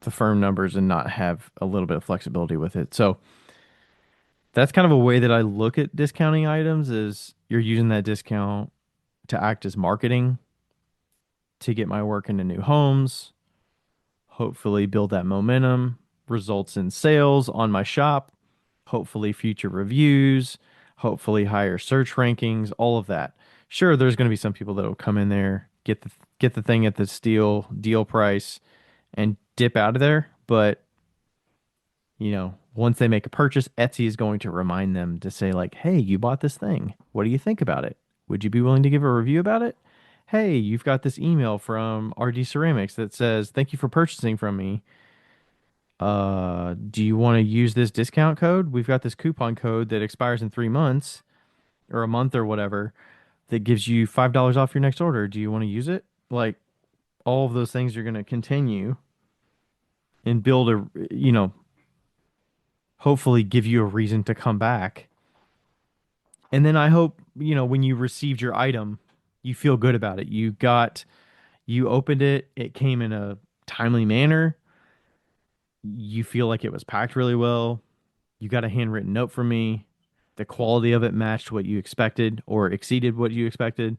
the firm numbers and not have a little bit of flexibility with it. So that's kind of a way that I look at discounting items is you're using that discount to act as marketing to get my work into new homes, hopefully build that momentum, results in sales on my shop, hopefully future reviews, hopefully higher search rankings, all of that. Sure, there's going to be some people that will come in there, get the thing at the deal price and dip out of there, but once they make a purchase, Etsy is going to remind them to say like, "Hey, you bought this thing. What do you think about it? Would you be willing to give a review about it? Hey, you've got this email from RD Ceramics that says, "Thank you for purchasing from me. Do you want to use this discount code? We've got this coupon code that expires in 3 months or a month or whatever that gives you $5 off your next order. Do you want to use it? Like all of those things are going to continue and build a, hopefully give you a reason to come back. And then I hope, when you received your item, you feel good about it. You opened it, it came in a timely manner. You feel like it was packed really well. You got a handwritten note from me. The quality of it matched what you expected or exceeded what you expected.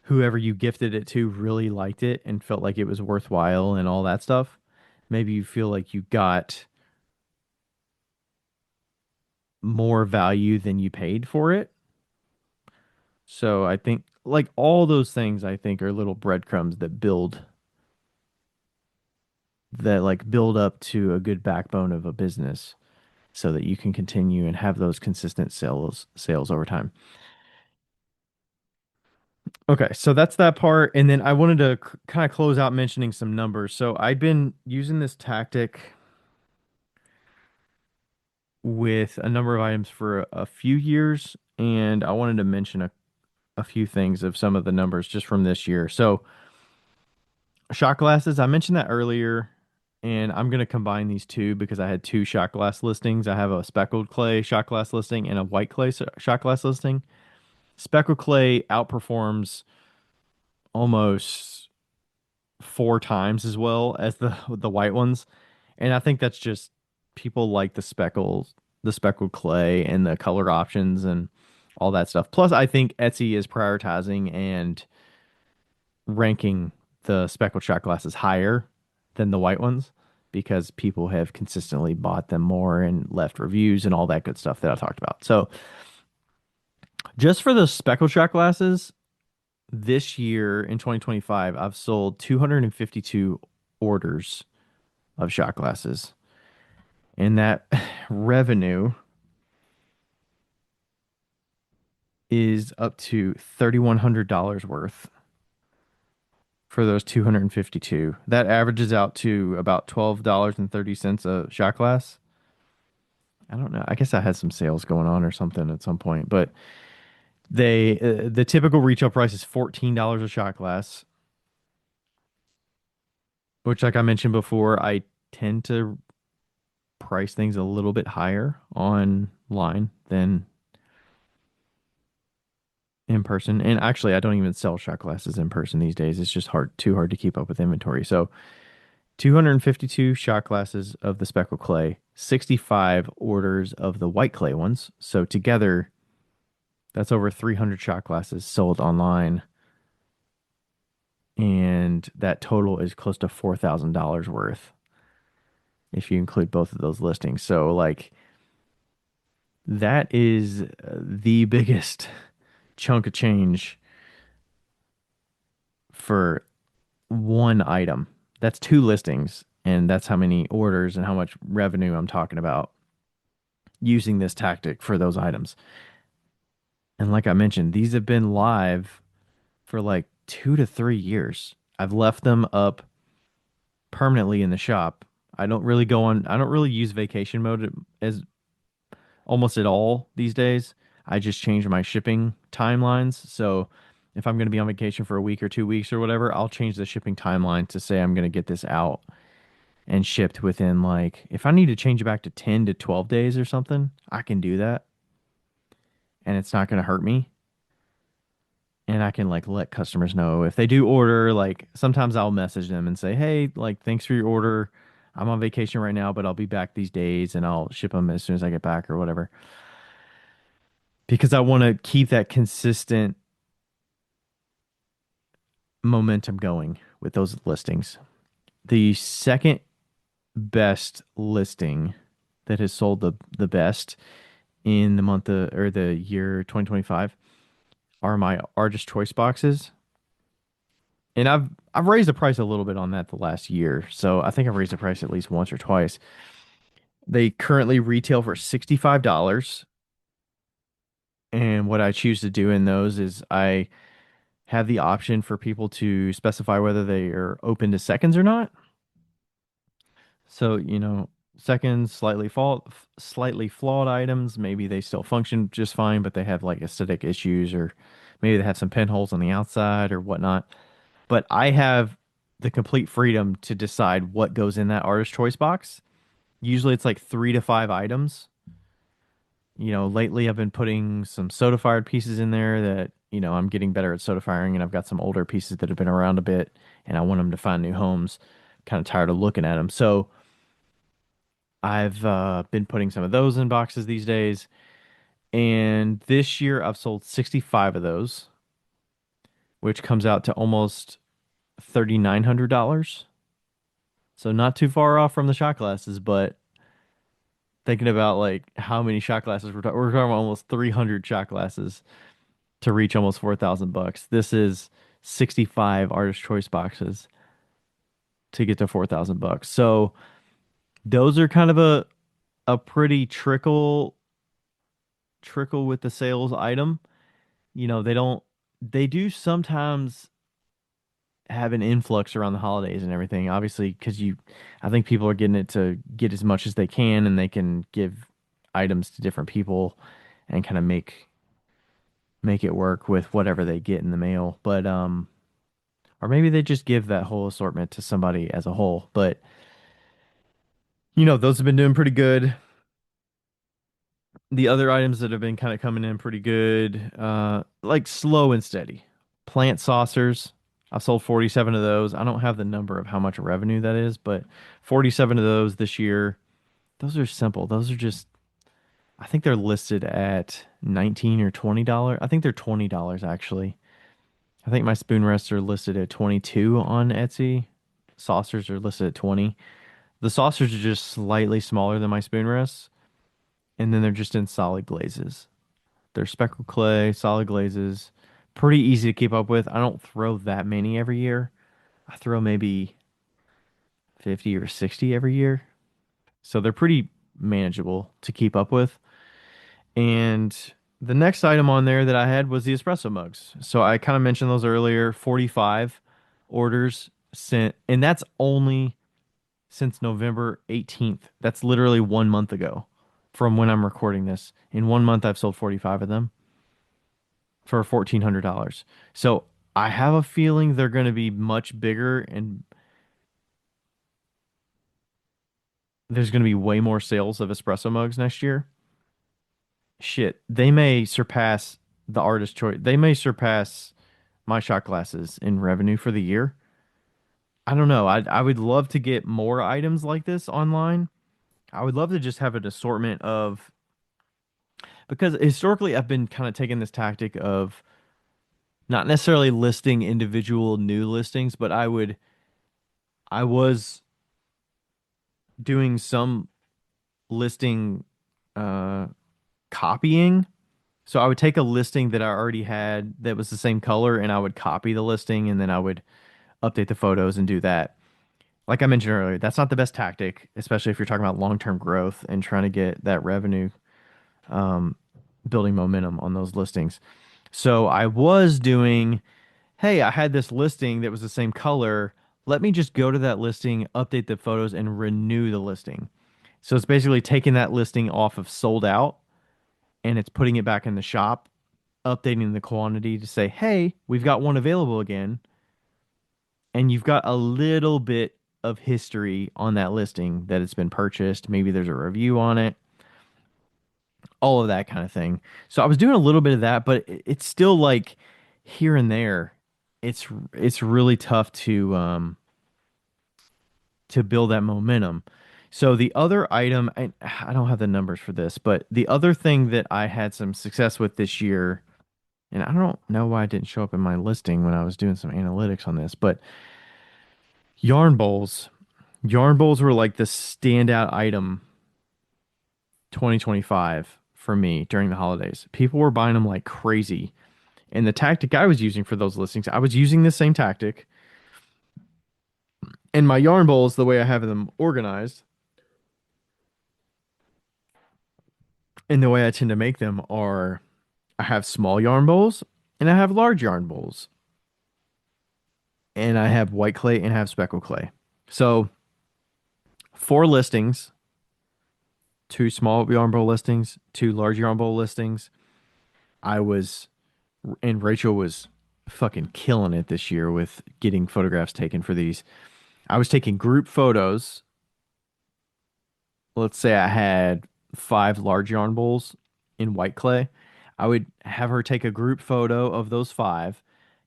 Whoever you gifted it to really liked it and felt like it was worthwhile and all that stuff. Maybe you feel like you got more value than you paid for it. So I think like all those things I think are little breadcrumbs that build up to a good backbone of a business so that you can continue and have those consistent sales over time. Okay, so that's that part. And then I wanted to kind of close out mentioning some numbers. So I've been using this tactic with a number of items for a few years, and I wanted to mention a few things of some of the numbers just from this year. So shot glasses, I mentioned that earlier, and I'm going to combine these two because I had two shot glass listings. I have a speckled clay shot glass listing and a white clay shot glass listing. Speckled clay outperforms almost 4 times as well as the white ones. And I think that's just people like the speckled clay and the color options and all that stuff. Plus, I think Etsy is prioritizing and ranking the speckled shot glasses higher than the white ones because people have consistently bought them more and left reviews and all that good stuff that I talked about. So, just for the speckled shot glasses, this year in 2025, I've sold 252 orders of shot glasses. And that revenue is up to $3,100 worth for those 252. That averages out to about $12.30 a shot glass. I don't know. I guess I had some sales going on or something at some point, but the typical retail price is $14 a shot glass, which like I mentioned before, I tend to price things a little bit higher online than in person. And actually, I don't even sell shot glasses in person these days. It's just too hard to keep up with inventory. So, 252 shot glasses of the speckled clay, 65 orders of the white clay ones. So, together, that's over 300 shot glasses sold online. And that total is close to $4,000 worth if you include both of those listings. So, like, that is the biggest chunk of change for one item. That's two listings, and that's how many orders and how much revenue I'm talking about using this tactic for those items. And like I mentioned, these have been live for like 2 to 3 years. I've left them up permanently in the shop. I don't really use vacation mode as almost at all these days. I just change my shipping timelines. So if I'm going to be on vacation for a week or 2 weeks or whatever, I'll change the shipping timeline to say I'm going to get this out and shipped within like if I need to change it back to 10 to 12 days or something, I can do that and it's not going to hurt me. And I can like let customers know if they do order, like sometimes I'll message them and say, "Hey, like thanks for your order. I'm on vacation right now, but I'll be back these days and I'll ship them as soon as I get back or whatever." Because I want to keep that consistent momentum going with those listings. The second best listing that has sold the best in the month of, or the year 2025 are my artist choice boxes. And I've raised the price a little bit on that the last year. So I think I've raised the price at least once or twice. They currently retail for $65. And what I choose to do in those is I have the option for people to specify whether they are open to seconds or not. So, slightly flawed items, maybe they still function just fine, but they have like aesthetic issues, or maybe they have some pinholes on the outside or whatnot. But I have the complete freedom to decide what goes in that artist choice box. Usually it's like 3 to 5 items. Lately I've been putting some soda fired pieces in there that, I'm getting better at soda firing, and I've got some older pieces that have been around a bit and I want them to find new homes. Kind of tired of looking at them. So I've been putting some of those in boxes these days. And this year I've sold 65 of those, which comes out to almost $3,900. So not too far off from the shot glasses, but thinking about like how many shot glasses we're talking about almost 300 shot glasses to reach almost 4,000 bucks. This is 65 artist choice boxes to get to 4,000 bucks. So those are kind of a pretty trickle with the sales item. They do sometimes have an influx around the holidays and everything, obviously, because I think people are getting it to get as much as they can, and they can give items to different people and kind of make it work with whatever they get in the mail. But or maybe they just give that whole assortment to somebody as a whole. But those have been doing pretty good. The other items that have been kind of coming in pretty good, like slow and steady. Plant saucers. I've sold 47 of those. I don't have the number of how much revenue that is, but 47 of those this year. Those are simple. Those are just, I think they're listed at 19 or $20. I think they're $20 actually. I think my spoon rests are listed at 22 on Etsy. Saucers are listed at 20. The saucers are just slightly smaller than my spoon rests, and then they're just in solid glazes. They're speckled clay, solid glazes. Pretty easy to keep up with. I don't throw that many every year. I throw maybe 50 or 60 every year. So they're pretty manageable to keep up with. And the next item on there that I had was the espresso mugs. So I kind of mentioned those earlier. 45 orders sent, and that's only since November 18th. That's literally 1 month ago from when I'm recording this. In 1 month, I've sold 45 of them for $1,400. So I have a feeling they're going to be much bigger, and there's going to be way more sales of espresso mugs next year. Shit, they may surpass the artist choice. They may surpass my shot glasses in revenue for the year. I don't know. I would love to get more items like this online. I would love to just have an assortment of, because historically I've been kind of taking this tactic of not necessarily listing individual new listings, but I was doing some listing uh copying. So I would take a listing that I already had that was the same color, and I would copy the listing, and then I would update the photos and do that. Like I mentioned earlier, that's not the best tactic, especially if you're talking about long-term growth and trying to get that revenue, um, building momentum on those listings. So I was doing, hey, I had this listing that was the same color. Let me just go to that listing, update the photos, and renew the listing. So it's basically taking that listing off of sold out, and it's putting it back in the shop, updating the quantity to say, hey, we've got one available again. And you've got a little bit of history on that listing that it's been purchased. Maybe there's a review on it, all of that kind of thing. So I was doing a little bit of that, but it's still like here and there. It's really tough to build that momentum. So the other item, I don't have the numbers for this, but the other thing that I had some success with this year, and I don't know why it didn't show up in my listing when I was doing some analytics on this, but yarn bowls. Yarn bowls were like the standout item 2025 for me during the holidays. People were buying them like crazy. And the tactic I was using for those listings, I was using the same tactic. And my yarn bowls, the way I have them organized, and the way I tend to make them are I have small yarn bowls and I have large yarn bowls. And I have white clay and I have speckled clay. So four listings, two small yarn bowl listings, two large yarn bowl listings. I was, and Rachel was fucking killing it this year with getting photographs taken for these. I was taking group photos. Let's say I had five large yarn bowls in white clay. I would have her take a group photo of those five,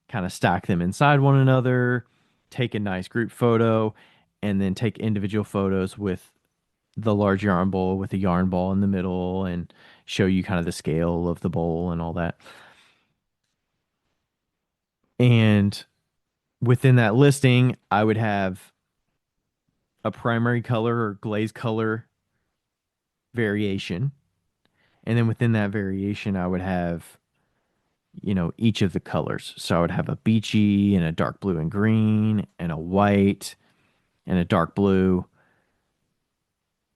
kind of stack them inside one another, take a nice group photo, and then take individual photos with the large yarn bowl with the yarn ball in the middle and show you kind of the scale of the bowl and all that. And within that listing, I would have a primary color or glaze color variation. And then within that variation, I would have, each of the colors. So I would have a beachy and a dark blue and green and a white and a dark blue.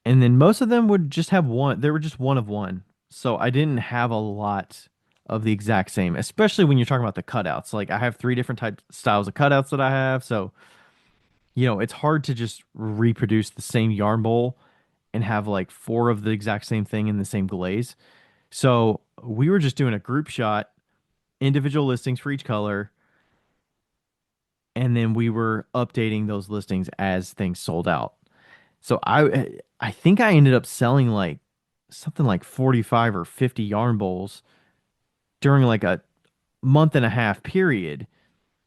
And then most of them would just have one. They were just one of one. So I didn't have a lot of the exact same, especially when you're talking about the cutouts. Like I have three different types styles of cutouts that I have. So, it's hard to just reproduce the same yarn bowl and have like four of the exact same thing in the same glaze. So we were just doing a group shot, individual listings for each color, and then we were updating those listings as things sold out. So I think I ended up selling like something like 45 or 50 yarn bowls during like a month and a half period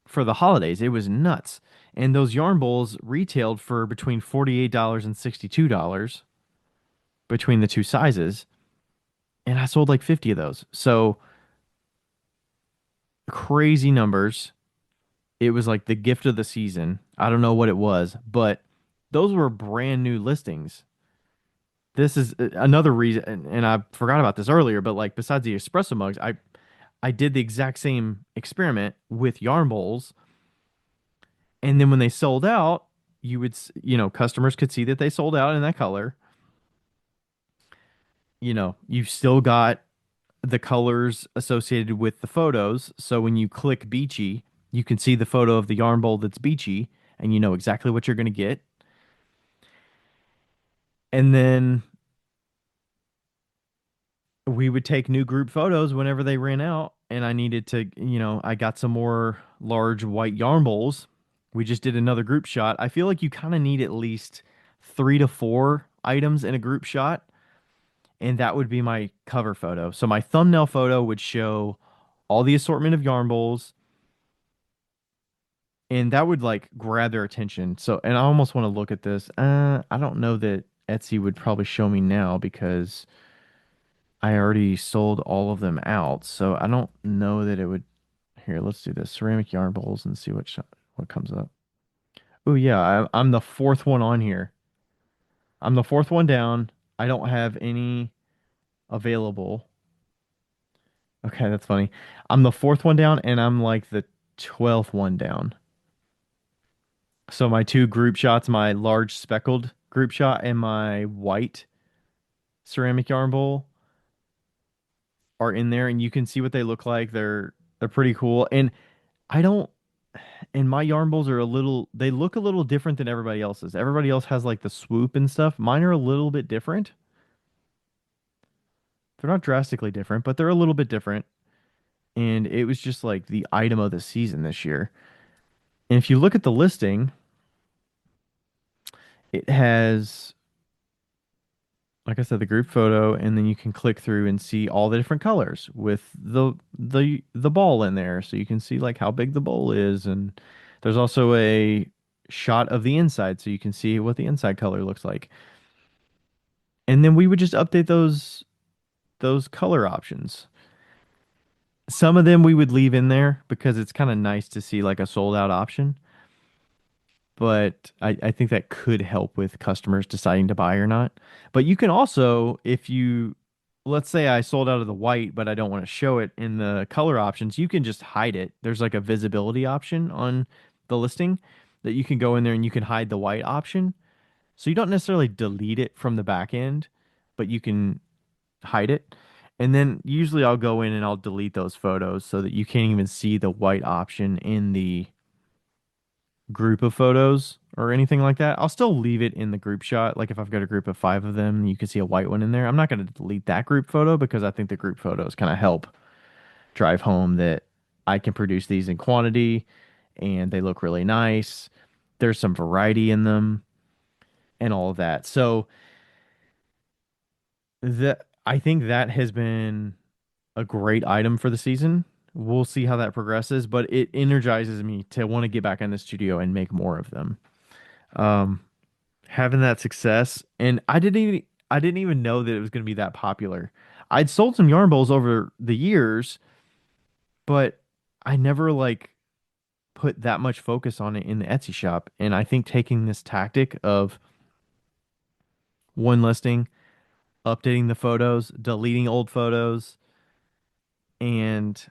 for the holidays. It was nuts. And those yarn bowls retailed for between $48 and $62 between the two sizes. And I sold like 50 of those. So crazy numbers. It was like the gift of the season. I don't know what it was, but those were brand new listings. This is another reason, and I forgot about this earlier, but like besides the espresso mugs, I did the exact same experiment with yarn bowls, and then when they sold out, customers could see that they sold out in that color. You've still got the colors associated with the photos, so when you click beachy, you can see the photo of the yarn bowl that's beachy, and you know exactly what you're going to get. And then we would take new group photos whenever they ran out and I needed to, I got some more large white yarn bowls. We just did another group shot. I feel like you kind of need at least 3 to 4 items in a group shot, and that would be my cover photo. So my thumbnail photo would show all the assortment of yarn bowls, and that would like grab their attention. So, and I almost want to look at this. I don't know that Etsy would probably show me now because I already sold all of them out, so I don't know that it would. Here, let's do this. Ceramic yarn bowls and see what comes up. Oh yeah, I'm the fourth one on here. I'm the fourth one down. I don't have any available. Okay, that's funny. I'm the fourth one down, and I'm like the 12th one down. So my two group shots, my large speckled group shot and my white ceramic yarn bowl are in there, and you can see what they look like. They're pretty cool, and I don't and my yarn bowls are they look a little different than everybody else's. Everybody else has like the swoop and stuff. Mine are a little bit different. They're not drastically different, but they're a little bit different. And it was just like the item of the season this year. And if you look at the listing, it has, like I said, the group photo, and then you can click through and see all the different colors with the ball in there. So you can see like how big the bowl is. And there's also a shot of the inside so you can see what the inside color looks like. And then we would just update those color options. Some of them we would leave in there because it's kind of nice to see like a sold out option. But I think that could help with customers deciding to buy or not. But you can also, if you, let's say I sold out of the white, but I don't want to show it in the color options, you can just hide it. There's like a visibility option on the listing that you can go in there and you can hide the white option. So you don't necessarily delete it from the back end, but you can hide it. And then usually I'll go in and I'll delete those photos so that you can't even see the white option in group of photos or anything like that. I'll still leave it in the group shot. Like if I've got a group of five of them, you can see a white one in there. I'm not going to delete that group photo because I think the group photos kind of help drive home that I can produce these in quantity and they look really nice. There's some variety in them and all of that. So I think that has been a great item for the season. We'll see how that progresses, but it energizes me to want to get back in the studio and make more of them. Um, Having that success, and I didn't even know that it was going to be that popular. I'd sold some yarn bowls over the years, but I never like put that much focus on it in the Etsy shop. And I think taking this tactic of one listing, updating the photos, deleting old photos, and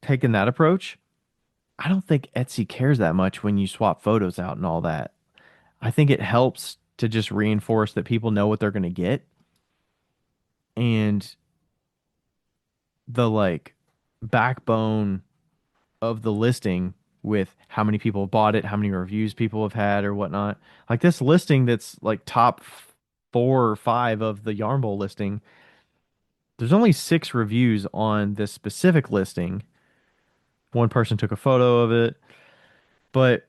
taking that approach, I don't think Etsy cares that much when you swap photos out and all that. I think it helps to just reinforce that people know what they're going to get and the like backbone of the listing with how many people bought it, how many reviews people have had or whatnot. Like this listing that's like top four or five of the Yarn Bowl listing, there's only 6 reviews on this specific listing. One person took a photo of it, but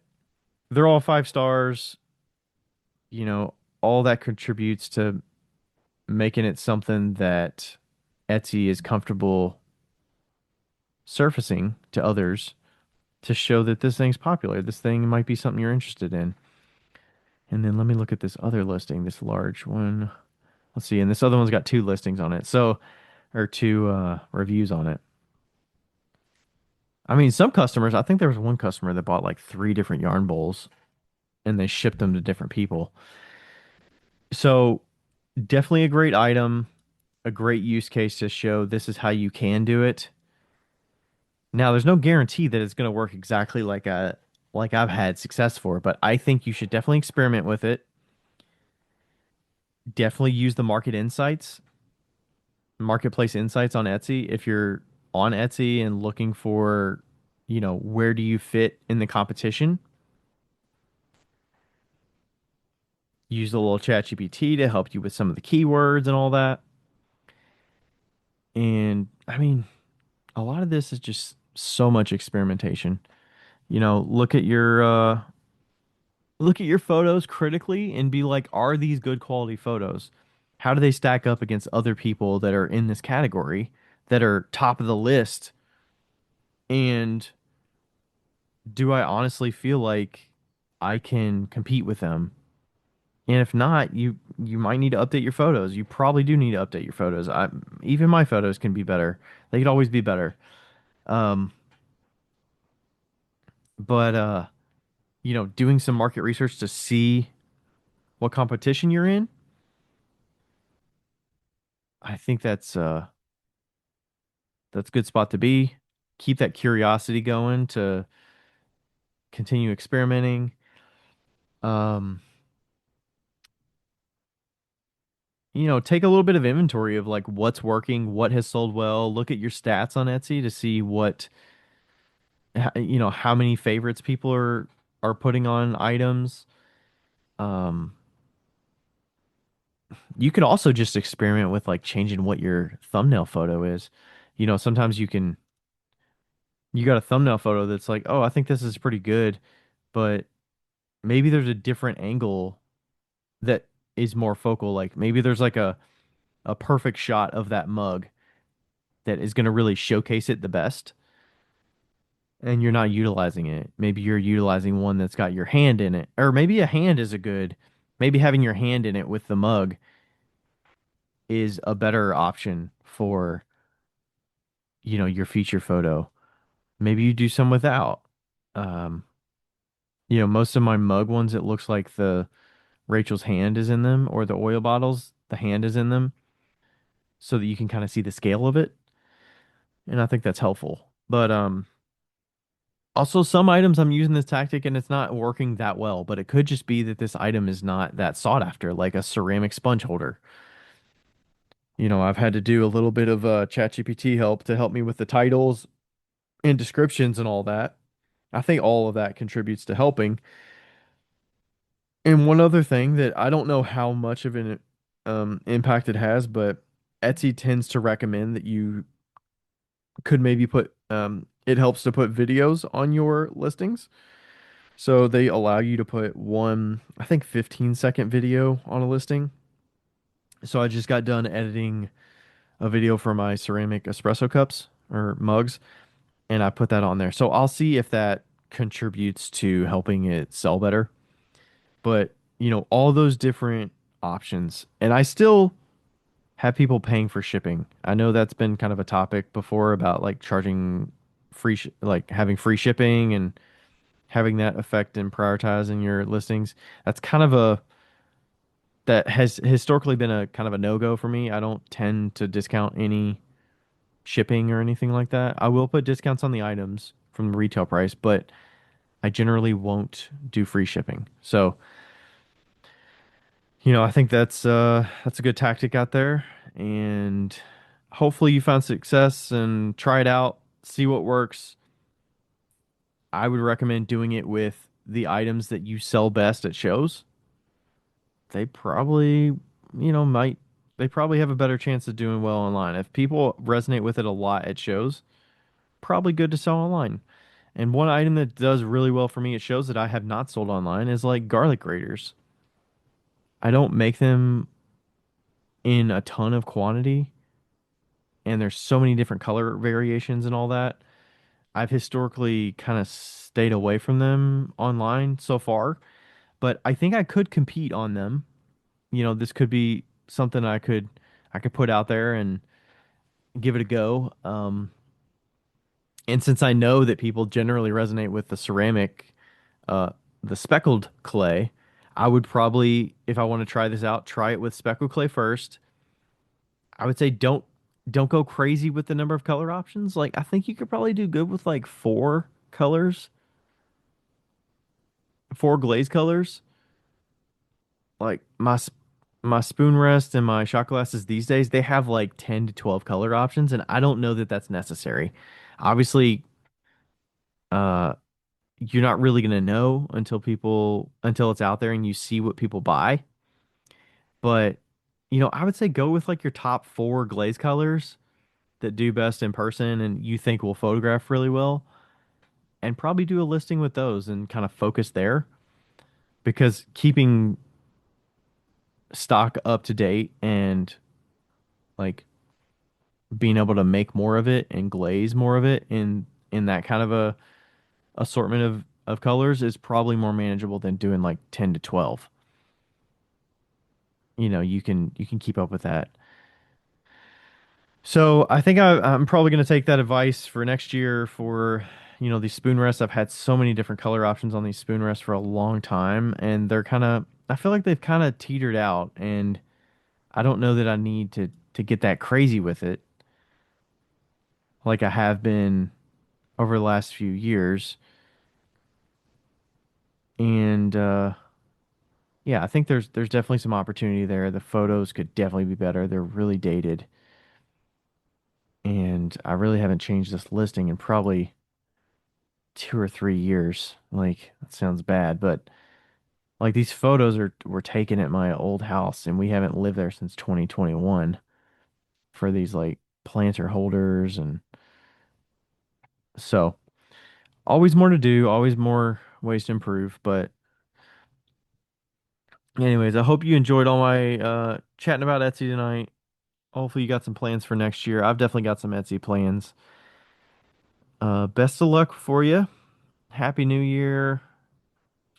they're all 5 stars. You know, all that contributes to making it something that Etsy is comfortable surfacing to others to show that this thing's popular. This thing might be something you're interested in. And then let me look at this other listing, this large one. Let's see. And this other one's got 2 listings on it. So, or 2 reviews on it. I mean, some customers, I think there was one customer that bought like 3 different yarn bowls and they shipped them to different people. So, definitely a great item, a great use case to show this is how you can do it. Now, there's no guarantee that it's going to work exactly like I've had success for, but I think you should definitely experiment with it. Definitely use the marketplace insights on Etsy. If you're on Etsy and looking for, where do you fit in the competition? Use the little chat GPT to help you with some of the keywords and all that. And I mean, a lot of this is just so much experimentation. Look at your photos critically and be like, are these good quality photos? How do they stack up against other people that are in this category that are top of the list? And do I honestly feel like I can compete with them? And if not, you might need to update your photos. You probably do need to update your photos. Even my photos can be better. They could always be better. Um, but doing some market research to see what competition you're in, I think that's a good spot to be. Keep that curiosity going to continue experimenting. Um, take a little bit of inventory of like what's working, what has sold well. Look at your stats on Etsy to see how many favorites people are putting on items. Um, you could also just experiment with like changing what your thumbnail photo is. Sometimes you got a thumbnail photo that's like, oh, I think this is pretty good, but maybe there's a different angle that is more focal. Like maybe there's like a perfect shot of that mug that is going to really showcase it the best, and you're not utilizing it. Maybe you're utilizing one that's got your hand in it, or maybe a hand is a good. Maybe having your hand in it with the mug is a better option for your feature photo. Maybe you do some without. Um, most of my mug ones, it looks like the Rachel's hand is in them, or the oil bottles, the hand is in them, so that you can kind of see the scale of it. And I think that's helpful. But also some items I'm using this tactic and it's not working that well, but it could just be that this item is not that sought after, like a ceramic sponge holder. I've had to do a little bit of ChatGPT help to help me with the titles and descriptions and all that. I think all of that contributes to helping. And one other thing that I don't know how much of an impact it has, but Etsy tends to recommend that you could maybe put it helps to put videos on your listings. So they allow you to put one, I think 15-second video on a listing. So I just got done editing a video for my ceramic espresso cups or mugs, and I put that on there. So I'll see if that contributes to helping it sell better. But, all those different options. And I still have people paying for shipping. I know that's been kind of a topic before about like charging like having free shipping and having that effect in prioritizing your listings. That's kind of a that has historically been a kind of a no-go for me. I don't tend to discount any shipping or anything like that. I will put discounts on the items from the retail price, but I generally won't do free shipping. So, I think that's a good tactic out there, and hopefully you found success and try it out, see what works. I would recommend doing it with the items that you sell best at shows. They probably, might they probably have a better chance of doing well online. If people resonate with it a lot at shows, probably good to sell online. And one item that does really well for me at shows that I have not sold online is like garlic graters. I don't make them in a ton of quantity, and there's so many different color variations and all that. I've historically kind of stayed away from them online so far, but I think I could compete on them. This could be something I could put out there and give it a go. And since I know that people generally resonate with the ceramic, uh, the speckled clay, I would probably, if I want to try this out, try it with speckled clay first. I would say don't go crazy with the number of color options. Like I think you could probably do good with like four colors, four glaze colors. Like my spoon rest and my shot glasses these days, they have like 10 to 12 color options, and I don't know that that's necessary. Obviously, uh, you're not really gonna know until it's out there and you see what people buy. But I would say go with like your top four glaze colors that do best in person and you think will photograph really well, and probably do a listing with those and kind of focus there, because keeping stock up to date and like being able to make more of it and glaze more of it in that kind of a assortment of colors is probably more manageable than doing like 10 to 12. You can keep up with that. So I think I'm probably going to take that advice for next year for, these spoon rests. I've had so many different color options on these spoon rests for a long time, and I feel like they've kind of teetered out, and I don't know that I need to get that crazy with it like I have been over the last few years. And yeah, I think there's definitely some opportunity there. The photos could definitely be better. They're really dated, and I really haven't changed this listing in probably 2 or 3 years. Like that sounds bad, but like these photos were taken at my old house, and we haven't lived there since 2021 for these like planter holders, and so always more to do, always more ways to improve. But anyways, I hope you enjoyed all my chatting about Etsy tonight. Hopefully you got some plans for next year. I've definitely got some Etsy plans. Best of luck for you. Happy New Year.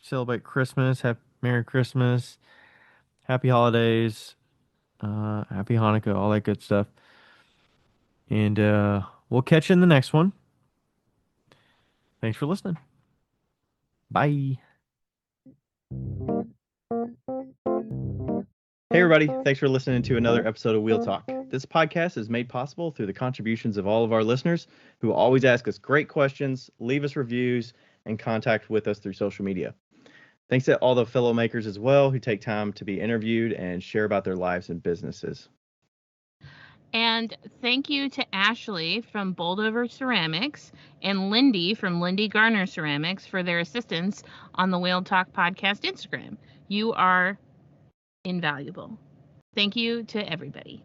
Celebrate Christmas. Have Merry Christmas. Happy holidays. Happy Hanukkah. All that good stuff. And we'll catch you in the next one. Thanks for listening. Bye. Hey, everybody. Thanks for listening to another episode of Wheel Talk. This podcast is made possible through the contributions of all of our listeners who always ask us great questions, leave us reviews, and contact with us through social media. Thanks to all the fellow makers as well who take time to be interviewed and share about their lives and businesses. And thank you to Ashley from Boldover Ceramics and Lindy from Lindy Garner Ceramics for their assistance on the Whale Talk Podcast Instagram. You are invaluable. Thank you to everybody.